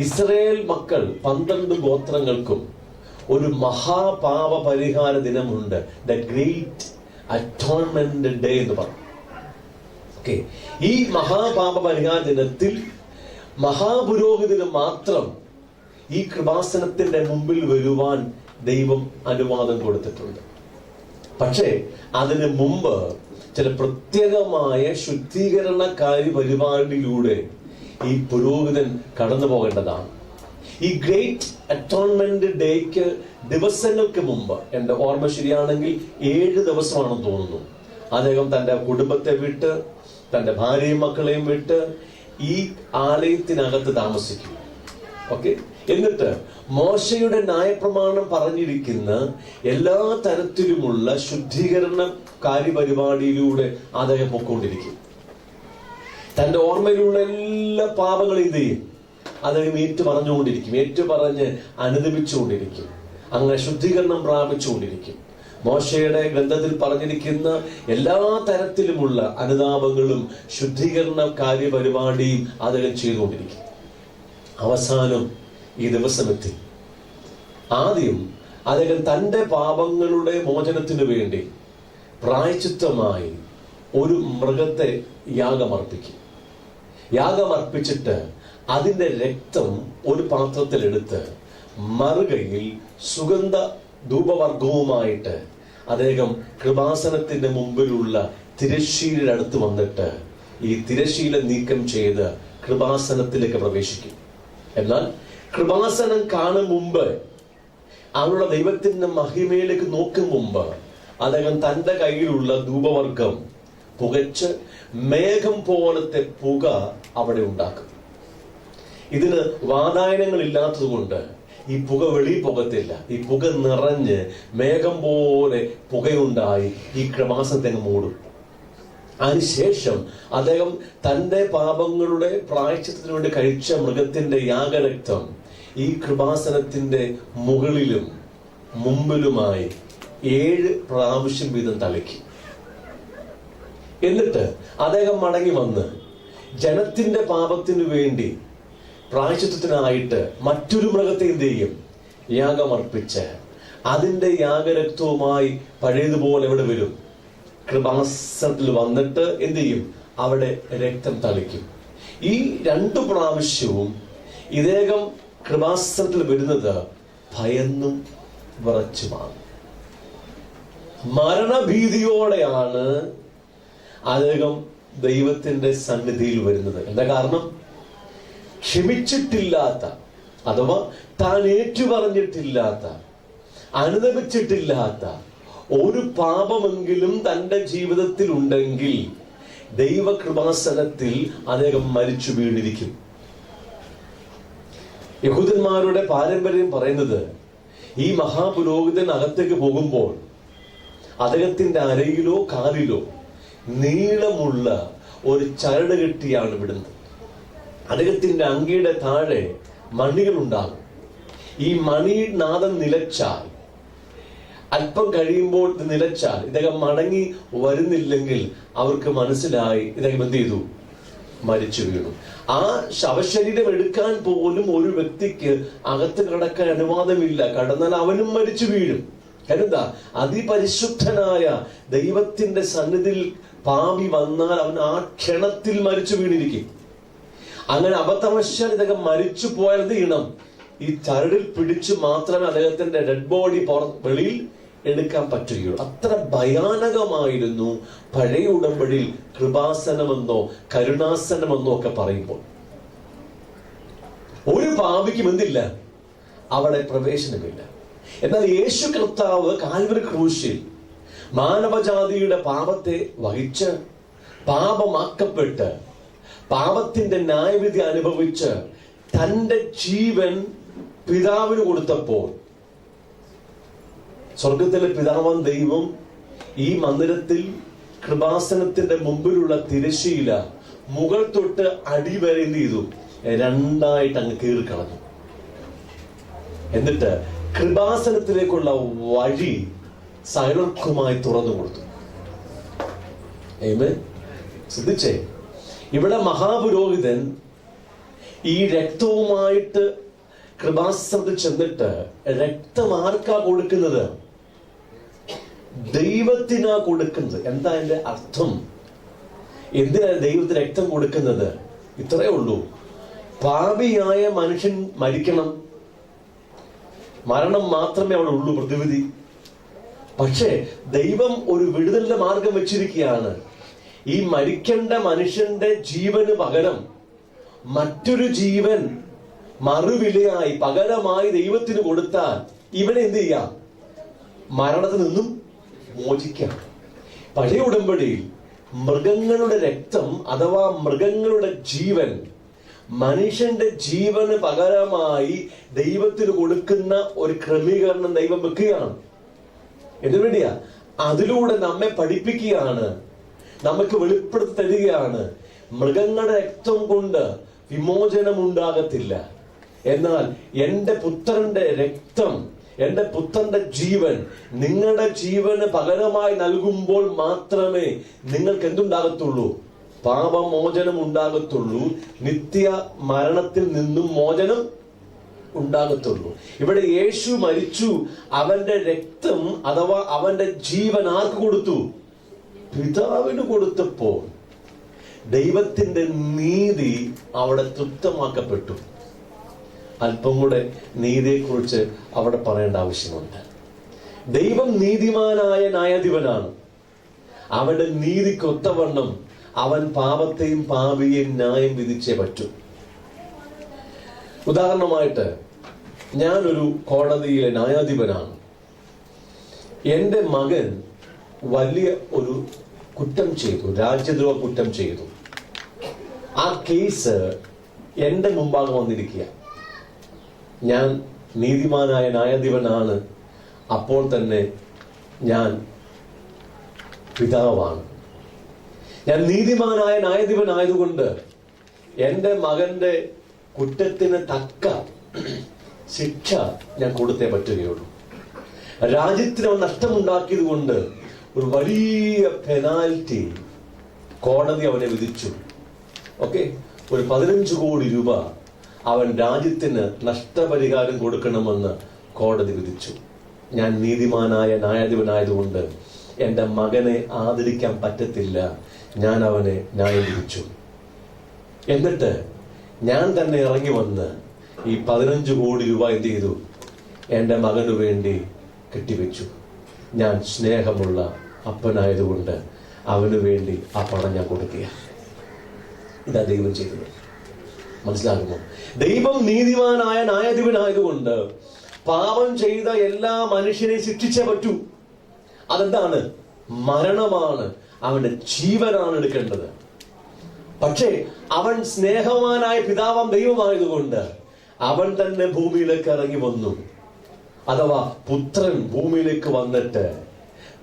ഇസ്രായേൽ മക്കൾ 12 ഗോത്രങ്ങൾക്കും ഒരു മഹാപാപ പരിഹാര ദിനമുണ്ട്, ദ ഗ്രേറ്റ് അറ്റോൺമെന്റ് ഡേ എന്ന് പറഞ്ഞു. ഓക്കെ, ഈ മഹാപാപ പരിഹാര ദിനത്തിൽ മഹാപുരോഹിതന് മാത്രം ഈ കൃപാസനത്തിന്റെ മുമ്പിൽ വരുവാൻ ദൈവം അനുവാദം കൊടുത്തിട്ടുണ്ട്. പക്ഷേ അതിന് മുമ്പ് ചില പ്രത്യേകമായ ശുദ്ധീകരണ പരിപാടിയിലൂടെ ഈ പുരോഹിതൻ കടന്നു പോകേണ്ടതാണ്. ഈ ഗ്രേറ്റ് അറ്റോൺമെന്റ് ഡേക്ക് ദിവസങ്ങൾക്ക് മുമ്പ്, എന്റെ ഓർമ്മ ശരിയാണെങ്കിൽ 7 ദിവസമാണെന്ന് തോന്നുന്നു, അദ്ദേഹം തന്റെ കുടുംബത്തെ വിട്ട്, തന്റെ ഭാര്യയും മക്കളെയും വിട്ട് ഈ ആലയത്തിനകത്ത് താമസിക്കും. ഓക്കെ. എന്നിട്ട് മോശയുടെ ന്യായപ്രമാണം പറഞ്ഞിരിക്കുന്ന എല്ലാ തരത്തിലുമുള്ള ശുദ്ധീകരണ കാര്യപരിപാടിയിലൂടെ അദ്ദേഹം പൊക്കോണ്ടിരിക്കും. തന്റെ ഓർമ്മയിലുള്ള എല്ലാ പാപങ്ങളും ഇത് ചെയ്യും. അദ്ദേഹം ഏറ്റുപറഞ്ഞ് അനുദപിച്ചുകൊണ്ടിരിക്കും. അങ്ങനെ ശുദ്ധീകരണം പ്രാപിച്ചുകൊണ്ടിരിക്കും. മോശയുടെ ഗ്രന്ഥത്തിൽ പറഞ്ഞിരിക്കുന്ന എല്ലാ തരത്തിലുമുള്ള അനുതാപങ്ങളും ശുദ്ധീകരണ കാര്യപരിപാടിയും അദ്ദേഹം ചെയ്തുകൊണ്ടിരിക്കും. അവസാനം ഈ ദിവസമെത്തി. ആദ്യം അദ്ദേഹം തന്റെ പാപങ്ങളുടെ മോചനത്തിനു വേണ്ടി പ്രായശ്ചിത്തമായി ഒരു മൃഗത്തെ യാഗമർപ്പിച്ചിട്ട് അതിന്റെ രക്തം ഒരു പാത്രത്തിലെടുത്ത് മറുകയിൽ സുഗന്ധ ധൂപവർഗവുമായിട്ട് അദ്ദേഹം കൃപാസനത്തിന്റെ മുമ്പിലുള്ള തിരശ്ശീലയുടെ അടുത്ത് വന്നിട്ട് ഈ തിരശ്ശീല നീക്കം ചെയ്ത് കൃപാസനത്തിലേക്ക് പ്രവേശിക്കും. എന്നാൽ കൃപാസനം കാണും മുമ്പ്, അവരുടെ ദൈവത്തിന്റെ മഹിമയിലേക്ക് നോക്കും മുമ്പ് അദ്ദേഹം തന്റെ കയ്യിലുള്ള ധൂപവർഗം പുകച്ച് മേഘം പോലത്തെ പുക അവിടെ ഉണ്ടാക്കും. ഇതിന് വാതായനങ്ങൾ ഇല്ലാത്തത് കൊണ്ട് ഈ പുക വെളിയിൽ പോകത്തില്ല. ഈ പുക നിറഞ്ഞ് മേഘം പോലെ പുകയുണ്ടായി ഈ കൃപാസനത്തെ മൂടും. അതിനുശേഷം അദ്ദേഹം തന്റെ പാപങ്ങളുടെ പ്രായശ്ചിത്തത്തിന് വേണ്ടി കഴിച്ച മൃഗത്തിന്റെ യാഗരക്തം ഈ കൃപാസനത്തിന്റെ മുകളിലും മുമ്പിലുമായി 7 പ്രാവശ്യം വീതം തളിക്കും. എന്നിട്ട് അദ്ദേഹം മടങ്ങി വന്ന് ജനത്തിന്റെ പാപത്തിനു വേണ്ടി പ്രായശ്ചിത്തത്തിനായിട്ട് മറ്റൊരു മൃഗത്തെ എന്ത് ചെയ്യും? യാഗമർപ്പിച്ച് അതിന്റെ യാഗരക്തവുമായി പഴയതുപോലെ ഇവിടെ വരും. കൃപാസനത്തിൽ വന്നിട്ട് എന്ത് ചെയ്യും? അവിടെ രക്തം തളിക്കും. ഈ 2 പ്രാവശ്യവും ഇദ്ദേഹം കൃപാസനത്തിൽ വരുന്നത് ഭയന്നും വിറച്ചുമാണ്. മരണഭീതിയോടെയാണ് അദ്ദേഹം ദൈവത്തിന്റെ സന്നിധിയിൽ വരുന്നത്. എന്താ കാരണം? ക്ഷമിച്ചിട്ടില്ലാത്ത, അഥവാ താൻ ഏറ്റുപറഞ്ഞിട്ടില്ലാത്ത, അനുദപിച്ചിട്ടില്ലാത്ത ഒരു പാപമെങ്കിലും തന്റെ ജീവിതത്തിൽ ഉണ്ടെങ്കിൽ ദൈവകൃപാസനത്തിൽ അദ്ദേഹം മരിച്ചു വീണിരിക്കും. യഹൂദന്മാരുടെ പാരമ്പര്യം പറയുന്നത് ഈ മഹാപുരോഹിതൻ അകത്തേക്ക് പോകുമ്പോൾ അദ്ദേഹത്തിന്റെ അരയിലോ കാലിലോ നീളമുള്ള ഒരു ചരട് കെട്ടിയാണ് വിടുന്നത്. അദ്ദേഹത്തിന്റെ അങ്കിയുടെ താഴെ മണികൾ ഉണ്ടാകും. ഈ മണിനാദം നിലച്ചാൽ, അല്പം കഴിയുമ്പോൾ ഇത് നിലച്ചാൽ, ഇദ്ദേഹം മടങ്ങി വരുന്നില്ലെങ്കിൽ അവർക്ക് മനസ്സിലായി ഇദ്ദേഹം എന്ത് ചെയ്തു? മരിച്ചു വീണു. ആ ശവശരീരം എടുക്കാൻ പോലും ഒരു വ്യക്തിക്ക് അകത്ത് കടക്കാൻ അനുവാദമില്ല. കടന്നാൽ അവനും മരിച്ചു വീഴും. എന്താ? അതിപരിശുദ്ധനായ ദൈവത്തിന്റെ സന്നിധിയിൽ പാപി വന്നാൽ അവൻ ആ ക്ഷണത്തിൽ മരിച്ചു വീണിരിക്കും. അങ്ങനെ അബദ്ധവശാൽ ഇദ്ദേഹം മരിച്ചു പോയാൽ എന്ത് ചെയ്യണം? ഈ ചരടിൽ പിടിച്ചു മാത്രമേ അദ്ദേഹത്തിന്റെ ഡെഡ് ബോഡി വെളിയിൽ എടുക്കാൻ പറ്റുകയുള്ളൂ. അത്ര ഭയാനകമായിരുന്നു പഴയ ഉടമ്പടിയിൽ കൃപാസനമെന്നോ കരുണാസനമെന്നോ ഒക്കെ പറയുമ്പോൾ. ഒരു പാപിക്കും എന്തില്ല? അവിടെ പ്രവേശനമില്ല. എന്നാൽ യേശു കർത്താവ് കാൽവരി ക്രൂശിൽ മാനവജാതിയുടെ പാപത്തെ വഹിച്ച് പാപമാക്കപ്പെട്ട് പാപത്തിന്റെ ന്യായവിധി അനുഭവിച്ച് തന്റെ ജീവൻ പിതാവിന് കൊടുത്തപ്പോൾ സ്വർഗത്തിലെ പിതാവാൻ ദൈവം ഈ മന്ദിരത്തിൽ കൃപാസനത്തിന്റെ മുമ്പിലുള്ള തിരശ്ശീല മുകൾ തൊട്ട് അടിവരെ എന്ത് ചെയ്തു? 2ആയിട്ട് അങ്ങ് കീറിക്കളഞ്ഞു. എന്നിട്ട് കൃപാസനത്തിലേക്കുള്ള വഴി സകലർക്കുമായി തുറന്നു കൊടുത്തു. ശ്രദ്ധിച്ചേ, ഇവിടെ മഹാപുരോഹിതൻ ഈ രക്തവുമായിട്ട് കൃപാസനത്തിൽ ചെന്നിട്ട് രക്തം ആർക്കാ കൊടുക്കുന്നത്? ദൈവത്തിനാ കൊടുക്കുന്നത്. എന്താ അതിന്റെ അർത്ഥം? എന്തിനാണ് ദൈവത്തിന് രക്തം കൊടുക്കുന്നത്? ഇത്രയേ ഉള്ളൂ. പാപിയായ മനുഷ്യൻ മരിക്കണം, മരണം മാത്രമേ അവിടെ ഉള്ളൂ, പ്രതിവിധി. പക്ഷേ ദൈവം ഒരു വിടുതലിന്റെ മാർഗം വെച്ചിരിക്കുകയാണ്. ഈ മരിക്കേണ്ട മനുഷ്യന്റെ ജീവന് പകരം മറ്റൊരു ജീവൻ മറുവിലയായി പകരമായി ദൈവത്തിന് കൊടുത്താൽ ഇവനെ എന്ത് ചെയ്യാം? മരണത്തിൽ നിന്നും മോചിക്കാം. പഴയ ഉടമ്പടിയിൽ മൃഗങ്ങളുടെ രക്തം അഥവാ മൃഗങ്ങളുടെ ജീവൻ മനുഷ്യന്റെ ജീവന് പകരമായി ദൈവത്തിന് കൊടുക്കുന്ന ഒരു ക്രമീകരണം ദൈവം വെക്കുകയാണ്. എന്തിനു വേണ്ടിയാ? അതിലൂടെ നമ്മെ പഠിപ്പിക്കുകയാണ്, നമുക്ക് വെളിപ്പെടുത്തി തരികയാണ്. മൃഗങ്ങളുടെ രക്തം കൊണ്ട് വിമോചനം ഉണ്ടാകത്തില്ല, എന്നാൽ എന്റെ പുത്രന്റെ രക്തം, എന്റെ പുത്രന്റെ ജീവൻ നിങ്ങളുടെ ജീവന് പകരമായി നൽകുമ്പോൾ മാത്രമേ നിങ്ങൾക്ക് എന്തുണ്ടാകത്തുള്ളൂ? പാപമോചനം ഉണ്ടാകത്തുള്ളൂ, നിത്യ മരണത്തിൽ നിന്നും മോചനം ഉണ്ടാകത്തുള്ളൂ. ഇവിടെ യേശു മരിച്ചു, അവന്റെ രക്തം അഥവാ അവന്റെ ജീവൻ ആർക്ക് കൊടുത്തു? പിതാവിന് കൊടുത്തപ്പോൾ ദൈവത്തിന്റെ നീതി അവിടെ തൃപ്തമാക്കപ്പെട്ടു. അല്പം കൂടെ നീതിയെക്കുറിച്ച് അവിടെ പറയേണ്ട ആവശ്യമുണ്ട്. ദൈവം നീതിമാനായ ന്യായാധിപനാണ്. അവന്റെ നീതിക്കൊത്തവണ്ണം അവൻ പാപത്തെയും പാപിയെയും ന്യായം വിധിച്ചേ പറ്റൂ. ഉദാഹരണമായിട്ട്, ഞാനൊരു കോടതിയിലെ ന്യായാധിപനാണ്. എന്റെ മകൻ വലിയ ഒരു കുറ്റം ചെയ്തു, രാജ്യദ്രോഹ കുറ്റം ചെയ്തു. ആ കേസ് എന്റെ മുമ്പാകെ വന്നിരിക്കുക. ഞാൻ നീതിമാനായ ന്യായാധിപനാണ്, അപ്പോൾ തന്നെ ഞാൻ പിതാവാണ്. ഞാൻ നീതിമാനായ ന്യായാധിപനായതുകൊണ്ട് എന്റെ മകന്റെ കുറ്റത്തിന് തക്ക ശിക്ഷ ഞാൻ കൊടുത്തേ പറ്റുകയുള്ളൂ. രാജ്യത്തിന് നഷ്ടമുണ്ടാക്കിയത് കൊണ്ട് ഒരു വലിയ പെനാൽറ്റി കോടതി അവനെ വിധിച്ചു. ഓക്കെ, ഒരു 15 കോടി രൂപ അവൻ രാജ്യത്തിന് നഷ്ടപരിഹാരം കൊടുക്കണമെന്ന് കോടതി വിധിച്ചു. ഞാൻ നീതിമാനായ ന്യായാധിപനായതുകൊണ്ട് എന്റെ മകനെ ആദരിക്കാൻ പറ്റത്തില്ല, ഞാൻ അവനെ ന്യായം വിധിച്ചു. എന്നിട്ട് ഞാൻ തന്നെ ഇറങ്ങി വന്ന് ഈ 15 കോടി രൂപ എന്ത് ചെയ്തു? എന്റെ മകനു വേണ്ടി കെട്ടിവെച്ചു. ഞാൻ സ്നേഹമുള്ള അപ്പനായതുകൊണ്ട് അവന് വേണ്ടി ആ പണം ഞാൻ കൊടുക്കുക. ഇതാ ദൈവം ചെയ്തത്. മനസ്സിലാകുമോ? ദൈവം നീതിമാനായ ന്യായാധിപനായതുകൊണ്ട് പാപം ചെയ്ത എല്ലാ മനുഷ്യനെ ശിക്ഷിച്ചേ പറ്റൂ. അതെന്താണ്? മരണമാണ്, അവന്റെ ജീവനാണ് എടുക്കേണ്ടത്. പക്ഷേ അവൻ സ്നേഹവാനായ പിതാവാം ദൈവമായതുകൊണ്ട് അവൻ തന്നെ ഭൂമിയിലേക്ക് ഇറങ്ങി വന്നു. അഥവാ പുത്രൻ ഭൂമിയിലേക്ക് വന്നിട്ട്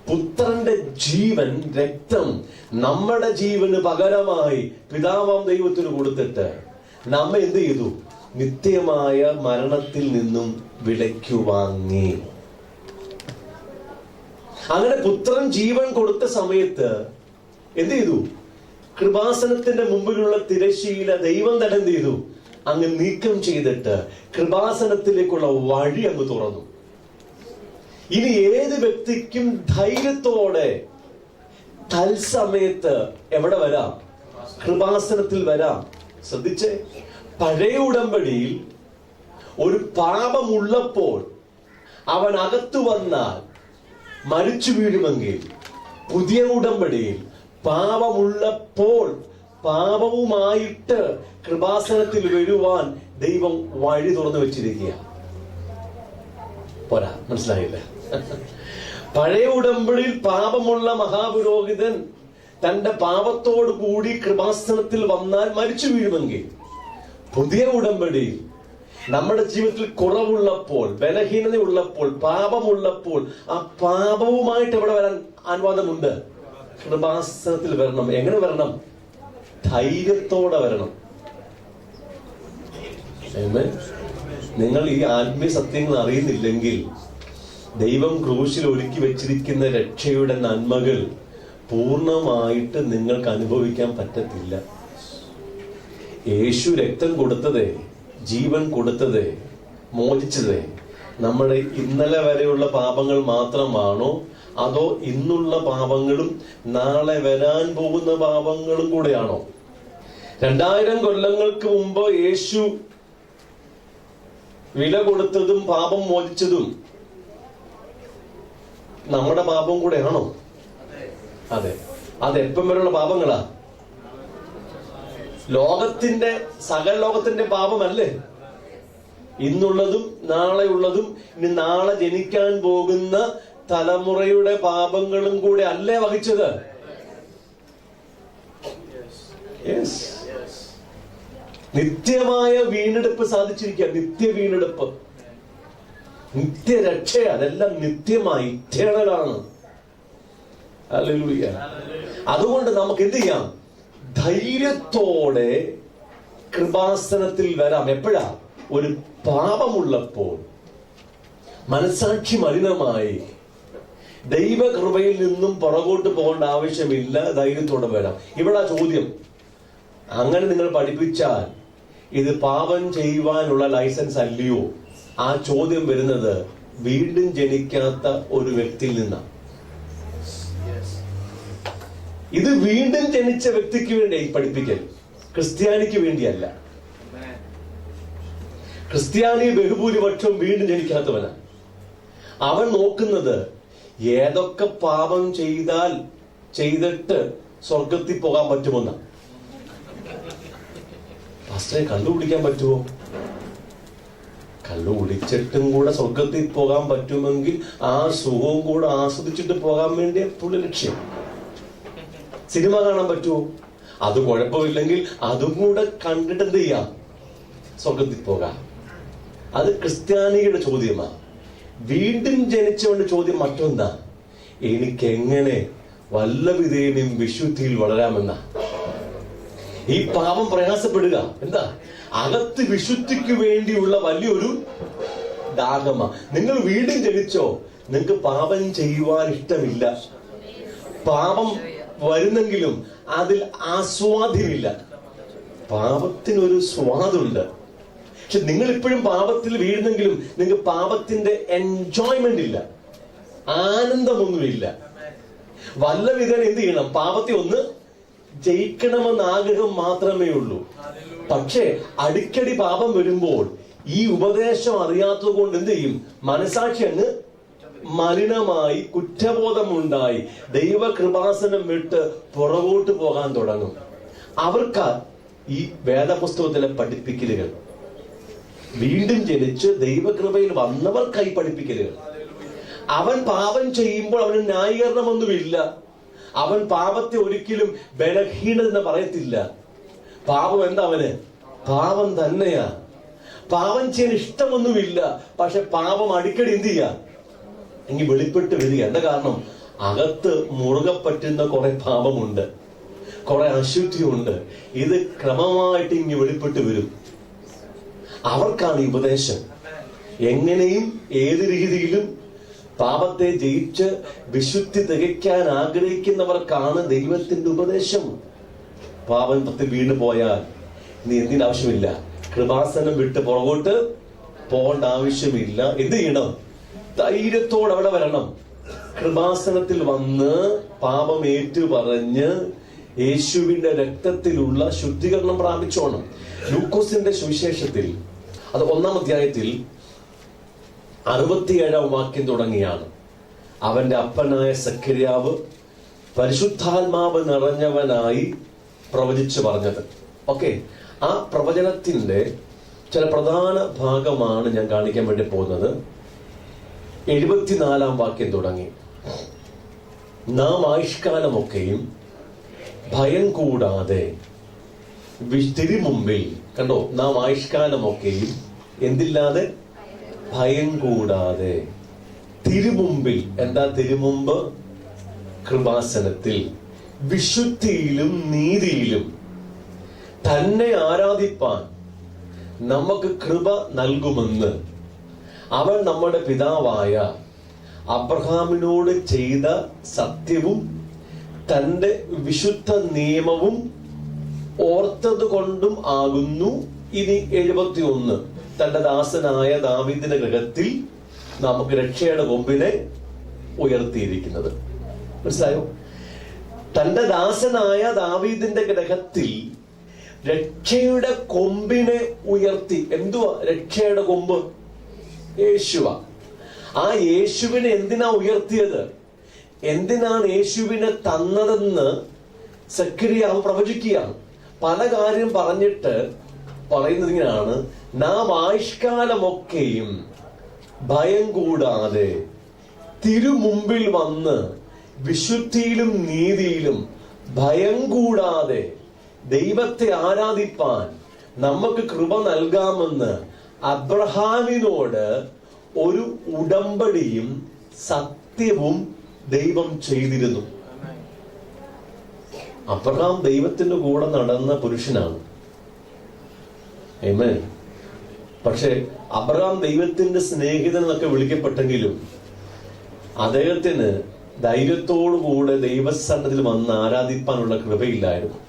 പുത്രന്റെ ജീവൻ, രക്തം നമ്മുടെ ജീവന് പകരമായി പിതാവാം ദൈവത്തിന് കൊടുത്തിട്ട് നമ്മെ എന്ത് ചെയ്തു? നിത്യമായ മരണത്തിൽ നിന്നും വിലയ്ക്കു വാങ്ങി. അങ്ങനെ പുത്രൻ ജീവൻ കൊടുത്ത സമയത്ത് എന്ത് ചെയ്തു? കൃപാസനത്തിന്റെ മുമ്പിലുള്ള തിരശ്ശീല ദൈവം തന്നെ എന്ത് ചെയ്തു? അങ്ങ് നീക്കം ചെയ്തിട്ട് കൃപാസനത്തിലേക്കുള്ള വഴി അങ്ങ് തുറന്നു. ഇനി ഏത് വ്യക്തിക്കും ധൈര്യത്തോടെ തത്സമയത്ത് എവിടെ വരാം? കൃപാസനത്തിൽ വരാം. ശ്രദ്ധിച്ചേ, പഴയ ഉടമ്പടിയിൽ ഒരു പാപമുള്ളപ്പോൾ അവൻ അകത്തു വന്നാൽ മരിച്ചു വീഴുമെങ്കിൽ, പുതിയ ഉടമ്പടിയിൽ പാപമുള്ളപ്പോൾ പാപവുമായിട്ട് കൃപാസനത്തിൽ വരുവാൻ ദൈവം വഴി തുറന്നു വെച്ചിരിക്കുക. പോരാ, മനസ്സിലായില്ല? പഴയ ഉടമ്പടിയിൽ പാപമുള്ള മഹാപുരോഹിതൻ തന്റെ പാപത്തോടു കൂടി കൃപാസനത്തിൽ വന്നാൽ മരിച്ചു വീഴുമെങ്കിൽ, പുതിയ ഉടമ്പടിയിൽ നമ്മുടെ ജീവിതത്തിൽ കുറവുള്ളപ്പോൾ, ബലഹീനതയുള്ളപ്പോൾ, പാപമുള്ളപ്പോൾ ആ പാപവുമായിട്ട് എവിടെ വരാൻ അനുവാദമുണ്ട്? കൃപാസനത്തിൽ വരണം. എങ്ങനെ വരണം? ധൈര്യത്തോടെ വരണം. നിങ്ങൾ ഈ ആത്മീയ സത്യങ്ങൾ അറിയുന്നില്ലെങ്കിൽ ദൈവം ക്രൂശിൽ ഒരുക്കി വെച്ചിരിക്കുന്ന രക്ഷയുടെ നന്മകൾ പൂർണ്ണമായിട്ട് നിങ്ങൾക്ക് അനുഭവിക്കാൻ പറ്റത്തില്ല. യേശു രക്തം കൊടുത്തതേ, ജീവൻ കൊടുത്തതേ, മോചിച്ചതേ നമ്മുടെ ഇന്നലെ വരെയുള്ള പാപങ്ങൾ മാത്രമാണോ, അതോ ഇന്നുള്ള പാപങ്ങളും നാളെ വരാൻ പോകുന്ന പാപങ്ങളും കൂടെയാണോ? 2000 കൊല്ലങ്ങൾക്ക് മുമ്പ് യേശു വില കൊടുത്തതും പാപം മോചിച്ചതും നമ്മുടെ പാപം കൂടെയാണോ? അതെ. അതെപ്പം വരെയുള്ള പാപങ്ങളാ? ലോകത്തിന്റെ സകല ലോകത്തിന്റെ പാപമല്ലേ? ഇന്നുള്ളതും നാളെയുള്ളതും ഇനി നാളെ ജനിക്കാൻ പോകുന്ന തലമുറയുടെ പാപങ്ങളും കൂടെ അല്ലേ വഹിച്ചത്? നിത്യമായ വീണ്ടെടുപ്പ് സാധിച്ചിരിക്കുക. നിത്യ വീണ്ടെടുപ്പ്, നിത്യരക്ഷ, അതെല്ലാം നിത്യമായി ഇറ്റേണലാണ്. ഹല്ലേലൂയ. അതുകൊണ്ട് നമുക്ക് എന്ത് ചെയ്യാം? ധൈര്യത്തോടെ കൃപാസനത്തിൽ വരാം. എപ്പോഴാ? ഒരു പാപമുള്ളപ്പോൾ, മനസാക്ഷി മലിനമായി. ദൈവകൃപയിൽ നിന്നും പുറകോട്ട് പോകേണ്ട ആവശ്യമില്ല, ധൈര്യത്തോടെ വരാം. ഇവിടെ ചോദ്യം, അങ്ങനെ നിങ്ങൾ പഠിപ്പിച്ചാൽ ഇത് പാപം ചെയ്യുവാനുള്ള ലൈസൻസ് അല്ലയോ? ആ ചോദ്യം വരുന്നത് വീണ്ടും ജനിക്കാത്ത ഒരു വ്യക്തിയിൽ നിന്നാണ്. ഇത് വീണ്ടും ജനിച്ച വ്യക്തിക്ക് വേണ്ടി പഠിപ്പിക്കൽ, ക്രിസ്ത്യാനിക്ക് വേണ്ടിയല്ല. ക്രിസ്ത്യാനി ബഹുഭൂരിപക്ഷം വീണ്ടും ജനിക്കാത്തവനാണ്. അവൻ നോക്കുന്നത് ഏതൊക്കെ പാപം ചെയ്തിട്ട് സ്വർഗത്തിൽ പോകാൻ പറ്റുമെന്ന. പാസ്റ്ററെ, കള്ളുകുടിക്കാൻ പറ്റുമോ? കള്ളുകുടിച്ചിട്ടും കൂടെ സ്വർഗത്തിൽ പോകാൻ പറ്റുമെങ്കിൽ ആ സുഖവും കൂടെ ആസ്വദിച്ചിട്ട് പോകാൻ വേണ്ടി പുള്ളി ലക്ഷ്യം. സിനിമ കാണാൻ പറ്റുമോ? അത് കുഴപ്പമില്ലെങ്കിൽ അതും കൂടെ കണ്ടിട്ട് എന്ത് ചെയ്യാം? സ്വർഗത്തിൽ പോകാം. അത് ക്രിസ്ത്യാനിയുടെ ചോദ്യമാണ്. വീണ്ടും ജനിച്ചവന്റെ ചോദ്യം മറ്റൊന്നാ, എനിക്കെങ്ങനെ വല്ല വിധേനയും വിശുദ്ധിയിൽ വളരാമെന്ന. ഈ പാപം പ്രയാസപ്പെടുക എന്താ? അകത്ത് വിശുദ്ധിക്ക് വേണ്ടിയുള്ള വലിയൊരു ദാഹമാ. നിങ്ങൾ വീണ്ടും ജനിച്ചോ, നിങ്ങൾക്ക് പാപം ചെയ്യുവാൻ ഇഷ്ടമില്ല. പാപം വരുന്നെങ്കിലും അതിൽ ആസ്വാദ്യമില്ല. പാപത്തിനൊരു സ്വാദുണ്ട്. പക്ഷെ നിങ്ങൾ ഇപ്പോഴും പാപത്തിൽ വീഴുന്നെങ്കിലും നിങ്ങൾക്ക് പാപത്തിന്റെ എൻജോയ്മെന്റ് ഇല്ല, ആനന്ദമൊന്നുമില്ല. വല്ല വിധേന എന്ത് ചെയ്യണം? പാപത്തെ ഒന്ന് ജയിക്കണമെന്ന ആഗ്രഹം മാത്രമേ ഉള്ളൂ. പക്ഷേ അടിക്കടി പാപം വരുമ്പോൾ ഈ ഉപദേശം അറിയാത്തത് കൊണ്ട് എന്ത് ചെയ്യും? മനസാക്ഷി അങ്ങ് മലിനമായി, കുറ്റബോധമുണ്ടായി ദൈവകൃപാസനം വിട്ട് പുറകോട്ട് പോകാൻ തുടങ്ങും. അവർക്ക് ഈ വേദപുസ്തകത്തിലെ പഠിപ്പിക്കലുകൾ, വീണ്ടും ജനിച്ച് ദൈവകൃപയിൽ വന്നവർക്കായി പഠിപ്പിക്കലുകൾ. അവൻ പാപം ചെയ്യുമ്പോൾ അവന് ന്യായീകരണമൊന്നുമില്ല. അവൻ പാപത്തെ ഒരിക്കലും ബലഹീനത പറയത്തില്ല. പാപം എന്താ? അവന് പാപം തന്നെയാ. പാപം ചെയ്യാൻ ഇഷ്ടമൊന്നുമില്ല. പക്ഷെ പാപം അടിക്കടി എന്ത് ചെയ്യാ? ഇനി വെളിപ്പെട്ട് വരിക. എന്താ കാരണം? അകത്ത് മുറുകെ പറ്റുന്ന കുറെ പാപമുണ്ട്, കുറെ അശുദ്ധിയുണ്ട്. ഇത് ക്രമമായിട്ട് ഇനി വെളിപ്പെട്ട് വരും. അവർക്കാണ് ഈ ഉപദേശം. എങ്ങനെയും ഏത് രീതിയിലും പാപത്തെ ജയിച്ച് വിശുദ്ധി തികയ്ക്കാൻ ആഗ്രഹിക്കുന്നവർക്കാണ് ദൈവത്തിന്റെ ഉപദേശം. പാപത്തിൽ വീണ് പോയാൽ നീ എന്തിന്റെ ആവശ്യമില്ല, കൃപാസനം വിട്ട് പുറകോട്ട് പോകേണ്ട ആവശ്യമില്ല. എന്ത് ചെയ്യണം? ധൈര്യത്തോടെ അവിടെ വരണം. കൃപാസനത്തിൽ വന്ന് പാപം ഏറ്റുപറഞ്ഞ് യേശുവിന്റെ രക്തത്തിലുള്ള ശുദ്ധീകരണം പ്രാപിച്ചോണം. ലൂക്കോസിന്റെ സുവിശേഷത്തിൽ അത് 1-ാം അധ്യായത്തിൽ 67-ാം വാക്യം തുടങ്ങിയാണ് അവന്റെ അപ്പനായ സഖര്യാവ് പരിശുദ്ധാത്മാവ് നിറഞ്ഞവനായി പ്രവചിച്ചു പറഞ്ഞത്. ഓക്കെ, ആ പ്രവചനത്തിന്റെ ചില പ്രധാന ഭാഗമാണ് ഞാൻ കാണിക്കാൻ വേണ്ടി പോകുന്നത്. 74-ാം വാക്യം തുടങ്ങി, നാം ആയുഷ്കാലമൊക്കെയും ഭയം കൂടാതെ തിരുമുമ്പിൽ, കണ്ടോ, നാം ആയുഷ്കാലമൊക്കെയും എന്തില്ലാതെ? ഭയം കൂടാതെ തിരുമുമ്പിൽ. എന്താ തിരുമുമ്പ്? കൃപാസനത്തിൽ വിശുദ്ധിയിലും നീതിയിലും തന്നെ ആരാധിപ്പാൻ നമുക്ക് കൃപ നൽകുമെന്ന് അവൻ നമ്മുടെ പിതാവായ അബ്രഹാമിനോട് ചെയ്ത സത്യവും തന്റെ വിശുദ്ധ നിയമവും ഓർത്തത് കൊണ്ടും ആകുന്നു. ഇനി 71, തന്റെ ദാസനായ ദാവീദിന്റെ ഗൃഹത്തിൽ നമുക്ക് രക്ഷയുടെ കൊമ്പിനെ ഉയർത്തിയിരിക്കുന്നത്. മനസ്സിലായോ? തന്റെ ദാസനായ ദാവീദിന്റെ ഗൃഹത്തിൽ രക്ഷയുടെ കൊമ്പിനെ ഉയർത്തി. എന്തുവാ രക്ഷയുടെ കൊമ്പ്? യേശുവ. ആ യേശുവിനെ എന്തിനാ ഉയർത്തിയത്, എന്തിനാണ് യേശുവിനെ തന്നതെന്ന് സക്കറിയാവ് പ്രവചിക്കുകയാണ്. പല കാര്യം പറഞ്ഞിട്ട് പറയുന്നത് ഇങ്ങനെയാണ്: നാം ആയുഷ്കാലമൊക്കെയും ഭയം കൂടാതെ തിരുമുമ്പിൽ വന്ന് വിശുദ്ധിയിലും നീതിയിലും ഭയം കൂടാതെ ദൈവത്തെ ആരാധിപ്പാൻ നമുക്ക് കൃപ നൽകാമെന്ന് അബ്രഹാമിനോട് ഒരു ഉടമ്പടിയും സത്യവും ദൈവം ചെയ്തിരുന്നു. അബ്രഹാം ദൈവത്തിന്റെ കൂടെ നടന്ന പുരുഷനാണ്. ആമേൻ. പക്ഷെ അബ്രഹാം ദൈവത്തിന്റെ സ്നേഹിതൻ എന്നൊക്കെ വിളിക്കപ്പെട്ടെങ്കിലും അദ്ദേഹത്തിന് ധൈര്യത്തോടുകൂടെ ദൈവസന്നിധിയിൽ വന്ന് ആരാധിപ്പാനുള്ള കൃപയില്ലായിരുന്നു.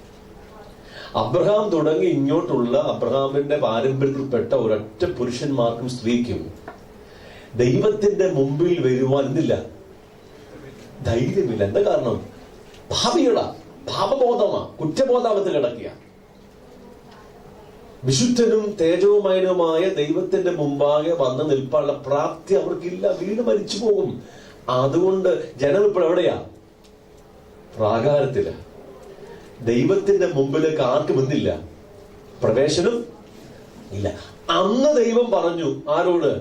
അബ്രഹാം തുടങ്ങി ഇങ്ങോട്ടുള്ള അബ്രഹാമിന്റെ പാരമ്പര്യത്തിൽപ്പെട്ട ഒരൊറ്റ പുരുഷന്മാർക്കും സ്ത്രീക്കും ദൈവത്തിന്റെ മുമ്പിൽ വരുവാൻ എന്തില്ല, ധൈര്യമില്ല. എന്താ കാരണം? ഭാവികളാ, പാപബോധമാ, കുറ്റബോധാവത്തിൽ കിടക്കുക. വിശുദ്ധനും തേജവുമയനുമായ ദൈവത്തിന്റെ മുമ്പാകെ വന്ന് നിൽപ്പാനുള്ള പ്രാപ്തി അവർക്കില്ല. വീട് മരിച്ചു പോകും. അതുകൊണ്ട് ജനം ഇപ്പോൾ എവിടെയാ? പ്രാകാരത്തില്. ദൈവത്തിന്റെ മുമ്പിലേക്ക് ആർക്കും എന്തില്ല, പ്രവേശനം ഇല്ല. അന്ന് ദൈവം പറഞ്ഞു ആരോട്?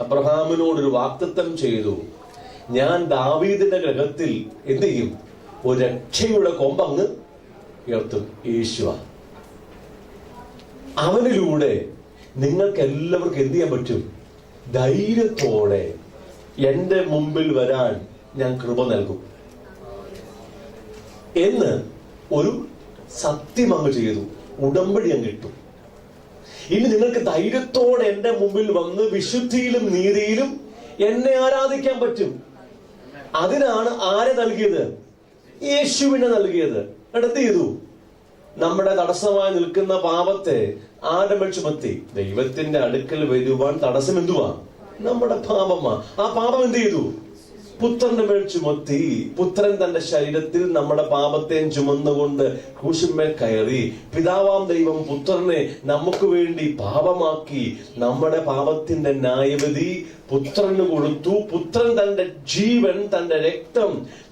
അബ്രഹാമിനോടൊരു വാഗ്ദത്തം ചെയ്തു, ഞാൻ ദാവീദിന്റെ ഗൃഹത്തിൽ എന്ത് ചെയ്യും? ഒരു രക്ഷയുടെ കൊമ്പങ്ങ് ഉയർത്തും. യേശുവ. അവനിലൂടെ നിങ്ങൾക്ക് എല്ലാവർക്കും എന്ത് ചെയ്യാൻ പറ്റും? ധൈര്യത്തോടെ എന്റെ മുമ്പിൽ വരാൻ ഞാൻ കൃപ നൽകും എന്ന് ഒരു സത്യം അങ്ങ് ചെയ്തു, ഉടമ്പടി അങ്ങ് ഇട്ടു. ഇനി നിങ്ങൾക്ക് ധൈര്യത്തോടെ എന്റെ മുമ്പിൽ വന്ന് വിശുദ്ധിയിലും നീതിയിലും എന്നെ ആരാധിക്കാൻ പറ്റും. അതിനാണ് ആരെ നൽകിയത്? യേശുവിനെ നൽകിയത്. എന്ത് ചെയ്തു? നമ്മുടെ തടസ്സമായി നിൽക്കുന്ന പാപത്തെ ആരുടെ മേൽ ചുമത്തി? ദൈവത്തിന്റെ അടുക്കൽ വരുവാൻ തടസ്സം എന്തുവാ? നമ്മുടെ പാപമാ. ആ പാപം എന്ത് ചെയ്തു? പുത്രന്റെ മേൽ ചുമത്തി. പുത്രൻ തന്റെ ശരീരത്തിൽ നമ്മുടെ പാപത്തെയും ചുമന്നുകൊണ്ട് ക്രൂശിന്മേൽ കയറി. പിതാവാം ദൈവം പുത്രനെ നമുക്ക് വേണ്ടി പാപമാക്കി നമ്മുടെ പാപത്തിന്റെ ന്യായവിധി പുത്രന് കൊടുത്തു. പുത്രൻ തന്റെ ജീവൻ, തന്റെ രക്തം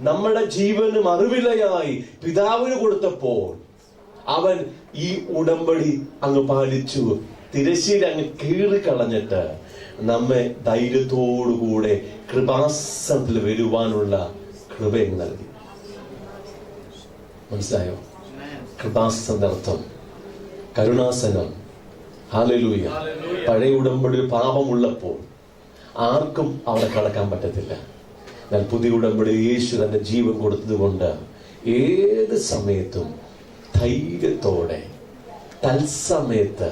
നമ്മുടെ ജീവന് മറുവിലയായി പിതാവിന് കൊടുത്തപ്പോൾ അവൻ ഈ ഉടമ്പടി അങ്ങ് പാലിച്ചു. തിരശ്ശീല അങ്ങ് കീറിക്കളഞ്ഞിട്ട് നമ്മെ ധൈര്യത്തോടുകൂടെ കൃപാസനത്തിൽ വരുവാനുള്ള കൃപ നൽകി. മനസ്സിലായോ? കൃപാസന അർത്ഥം കരുണാസനം. ഹല്ലേലൂയ. പഴയ ഉടമ്പടി പാപമുള്ളപ്പോൾ ആർക്കും അവിടെ കടക്കാൻ പറ്റത്തില്ല. എന്നാൽ പുതിയ ഉടമ്പടി യേശു തന്റെ ജീവൻ കൊടുത്തത് കൊണ്ട് ഏത് സമയത്തും ധൈര്യത്തോടെ തത്സമയത്ത്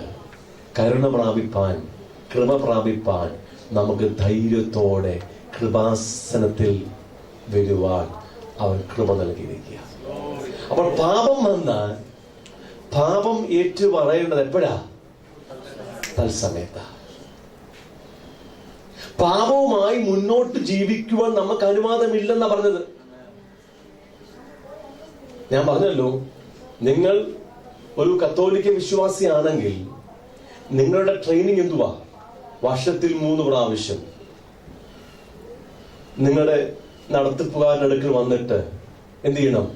കരുണ പ്രാപിപ്പാൻ, കൃപ പ്രാപിപ്പാൻ നമുക്ക് ധൈര്യത്തോടെ കൃപാസനത്തിൽ വരുവാൻ അവൻ കൃപ നൽകിയിരിക്കുക. അപ്പോൾ പാപം വന്നാൽ പാപം ഏറ്റു പറയേണ്ടത് എപ്പോഴാ? തത്സമയത്താ. പാപവുമായി മുന്നോട്ട് ജീവിക്കുവാൻ നമുക്ക് അനുവാദമില്ലെന്നാ പറഞ്ഞത്. ഞാൻ പറഞ്ഞല്ലോ, നിങ്ങൾ ഒരു കത്തോലിക്ക വിശ്വാസിയാണെങ്കിൽ നിങ്ങളുടെ ട്രെയിനിങ് എന്തുവാ? വർഷത്തിൽ 3 പ്രാവശ്യം നിങ്ങളുടെ നടത്തിപ്പുകാരൻ്റെ അടുക്കൽ വന്നിട്ട് എന്ത് ചെയ്യണം?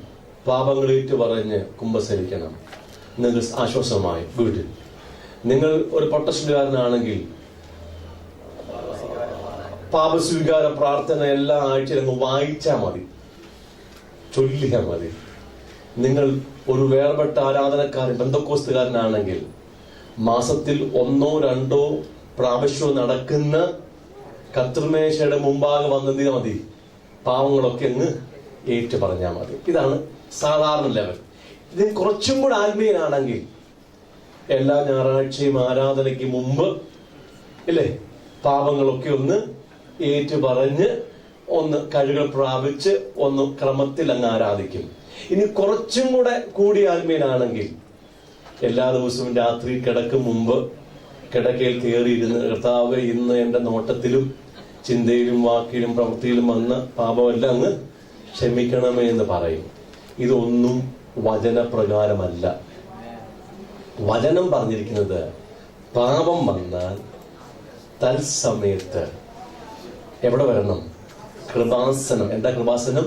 പാപങ്ങളേറ്റ് പറഞ്ഞ് കുമ്പസരിക്കണം. നിങ്ങൾ ആശ്വാസമായി. ഗുഡ്. നിങ്ങൾ ഒരു പ്രൊട്ടസ്റ്റന്റുകാരനാണെങ്കിൽ പാപസ്വീകാര പ്രാർത്ഥന എല്ലാ ആഴ്ചയിലും അങ്ങ് വായിച്ചാൽ മതി, ചൊല്ലിയാൽ മതി. നിങ്ങൾ ഒരു വേർപെട്ട ആരാധനക്കാരൻ, പെന്തക്കോസ്തുകാരനാണെങ്കിൽ മാസത്തിൽ 1-2 പ്രാവശ്യം നടക്കുന്ന കർത്തൃമേശയുടെ മുമ്പാകെ വന്നെന്തിനാ മതി? പാവങ്ങളൊക്കെ അങ്ങ് ഏറ്റു പറഞ്ഞാൽ മതി. ഇതാണ് സാധാരണ ലെവൽ. ഇതിന് കുറച്ചും കൂടെ ആത്മീയനാണെങ്കിൽ എല്ലാ ഞായറാഴ്ചയും ആരാധനയ്ക്ക് മുമ്പ് ഇല്ലേ, പാപങ്ങളൊക്കെ ഒന്ന് ഏറ്റു പറഞ്ഞ് ഒന്ന് കഴുകൽ പ്രാപിച്ച് ഒന്ന് ക്രമത്തിൽ അങ്ങ് ആരാധിക്കും. ഇനി കുറച്ചും കൂടെ കൂടി ആത്മീയനാണെങ്കിൽ എല്ലാ ദിവസവും രാത്രി കിടക്കും മുമ്പ് കിടക്കയിൽ കയറിയിരുന്ന്, കർത്താവ് ഇന്ന് എന്റെ നോട്ടത്തിലും ചിന്തയിലും വാക്കിലും പ്രവൃത്തിയിലും വന്ന പാപമെല്ലാം അങ്ങ് ക്ഷമിക്കണമേ എന്ന് പറയും. ഇതൊന്നും വചനപ്രകാരമല്ല. വചനം പറഞ്ഞിരിക്കുന്നത് പാപം വന്നാൽ തത്സമയത്ത് എവിടെ വരണം? കൃപാസനം. എന്താ കൃപാസനം?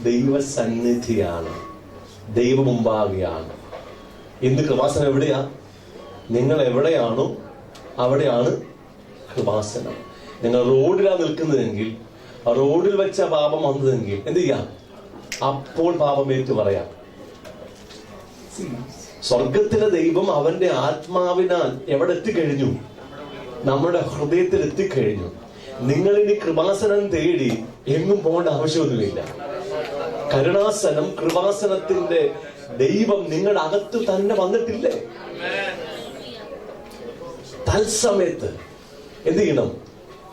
ദൈവസന്നിധിയാണ്, ദൈവ മുമ്പാകെയാണ്. ഇന്ന് കൃപാസനം എവിടെയാ? നിങ്ങൾ എവിടെയാണോ അവിടെയാണ് കൃപാസനം. നിങ്ങൾ റോഡിലാണ് നിൽക്കുന്നതെങ്കിൽ, റോഡിൽ വെച്ച പാപം വന്നതെങ്കിൽ എന്ത് ചെയ്യാം? അപ്പോൾ പാപം ഏറ്റു പറയാം. സ്വർഗത്തിലെ ദൈവം അവന്റെ ആത്മാവിനാൽ എവിടെ എത്തിക്കഴിഞ്ഞു? നമ്മുടെ ഹൃദയത്തിൽ എത്തിക്കഴിഞ്ഞു. നിങ്ങളിനി കൃപാസനം തേടി എങ്ങും പോകേണ്ട ആവശ്യമൊന്നുമില്ല. കരുണാസനം, കൃപാസനത്തിന്റെ ദൈവം നിങ്ങളുടെ അകത്ത് തന്നെ വന്നിട്ടില്ലേ? തത്സമയത്ത് എന്ത് ചെയ്യണം?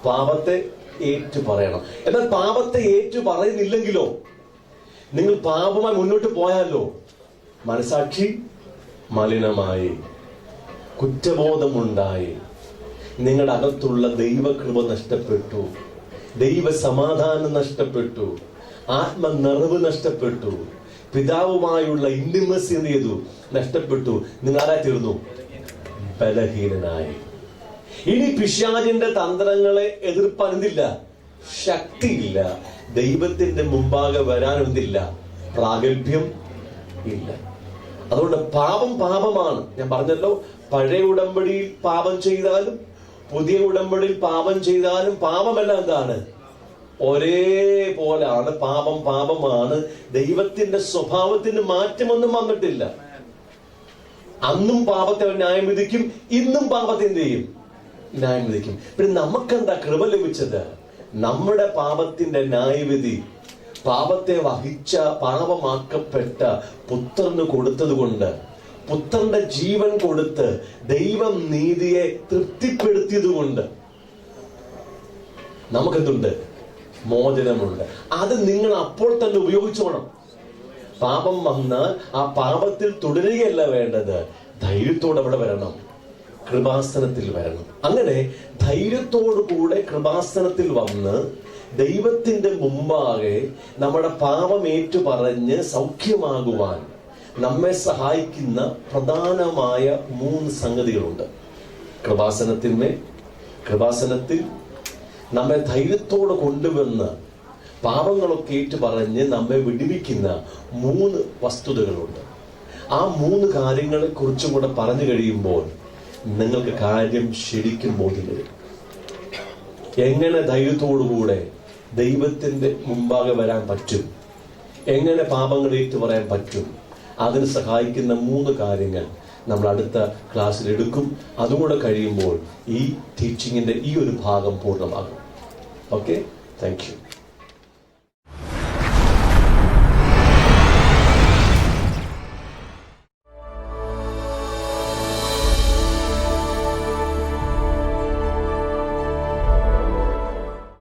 പാപത്തെ ഏറ്റു പറയണം. എന്നാൽ പാപത്തെ ഏറ്റു പറയുന്നില്ലെങ്കിലോ, നിങ്ങൾ പാപമായി മുന്നോട്ട് പോയാലോ, മനസാക്ഷി മലിനമായി, കുറ്റബോധമുണ്ടായി, നിങ്ങളുടെ അകത്തുള്ള ദൈവകൃപ നഷ്ടപ്പെട്ടു, ദൈവ സമാധാനം നഷ്ടപ്പെട്ടു, ആത്മനിറവ് നഷ്ടപ്പെട്ടു, പിതാവുമായുള്ള ഇന്റിമസി എന്ത് ചെയ്തു? നഷ്ടപ്പെട്ടു. നിങ്ങൾ ആരായി തീർന്നു? ബലഹീനനായി. ഇനി പിശാചിന്റെ തന്ത്രങ്ങളെ എതിർപ്പാൻ എന്തില്ല? ശക്തിയില്ല. ദൈവത്തിന്റെ മുമ്പാകെ വരാൻ എന്തില്ല? പ്രാഗൽഭ്യം ഇല്ല. അതുകൊണ്ട് പാപം പാപമാണ്. ഞാൻ പറഞ്ഞല്ലോ, പഴയ ഉടമ്പടിയിൽ പാപം ചെയ്താലും പുതിയ ഉടമ്പടിയിൽ പാപം ചെയ്താലും പാപമെല്ലാം എന്താണ്? ഒരേപോലാണ്. പാപം പാപമാണ്. ദൈവത്തിന്റെ സ്വഭാവത്തിന് മാറ്റമൊന്നും വന്നിട്ടില്ല. അന്നും പാപത്തെ അവൻ ന്യായം വിധിക്കും, ഇന്നും പാപത്തെ എന്ത് ചെയ്യും? ന്യായം വിധിക്കും. പിന്നെ നമുക്കെന്താ കൃപ ലഭിച്ചത്? നമ്മുടെ പാപത്തിന്റെ ന്യായവിധി പാപത്തെ വഹിച്ച, പാപമാക്കപ്പെട്ട പുത്രന് കൊടുത്തത് കൊണ്ട്, പുത്രന്റെ ജീവൻ കൊടുത്ത് ദൈവം നീതിയെ തൃപ്തിപ്പെടുത്തിയത് കൊണ്ട് നമുക്കെന്തുണ്ട്? മോചനമുണ്ട്. അത് നിങ്ങൾ അപ്പോൾ തന്നെ ഉപയോഗിച്ചോണം. പാപം വന്നാൽ ആ പാപത്തിൽ തുടരുകയല്ല വേണ്ടത്. ധൈര്യത്തോടെ അവിടെ വരണം, കൃപാസനത്തിൽ വരണം. അങ്ങനെ ധൈര്യത്തോടു കൂടെ കൃപാസനത്തിൽ വന്ന് ദൈവത്തിന്റെ മുമ്പാകെ നമ്മുടെ പാപം ഏറ്റു പറഞ്ഞ് സൗഖ്യമാകുവാൻ നമ്മെ സഹായിക്കുന്ന പ്രധാനമായ 3 സംഗതികളുണ്ട്. കൃപാസനത്തിൽ നമ്മെ ധൈര്യത്തോടെ കൊണ്ടുവന്ന് പാപങ്ങളൊക്കെ ഏറ്റു പറഞ്ഞ് നമ്മെ വിടുവിക്കുന്ന 3 വസ്തുതകളുണ്ട്. ആ 3 കാര്യങ്ങളെ കുറിച്ചും കൂടെ പറഞ്ഞു കഴിയുമ്പോൾ നിങ്ങൾക്ക് കാര്യം ശരിക്കും ബോധ്യം വരും. എങ്ങനെ ധൈര്യത്തോടുകൂടെ ദൈവത്തിന്റെ മുമ്പാകെ വരാൻ പറ്റും, എങ്ങനെ പാപങ്ങൾ ഏറ്റു പറയാൻ പറ്റും, അതിന് സഹായിക്കുന്ന 3 കാര്യങ്ങൾ നമ്മൾ അടുത്ത ക്ലാസ്സിൽ എടുക്കും. അതുകൂടെ കഴിയുമ്പോൾ ഈ ടീച്ചിങ്ങിന്റെ ഈ ഒരു ഭാഗം പൂർണ്ണമാകും. Okay, thank you.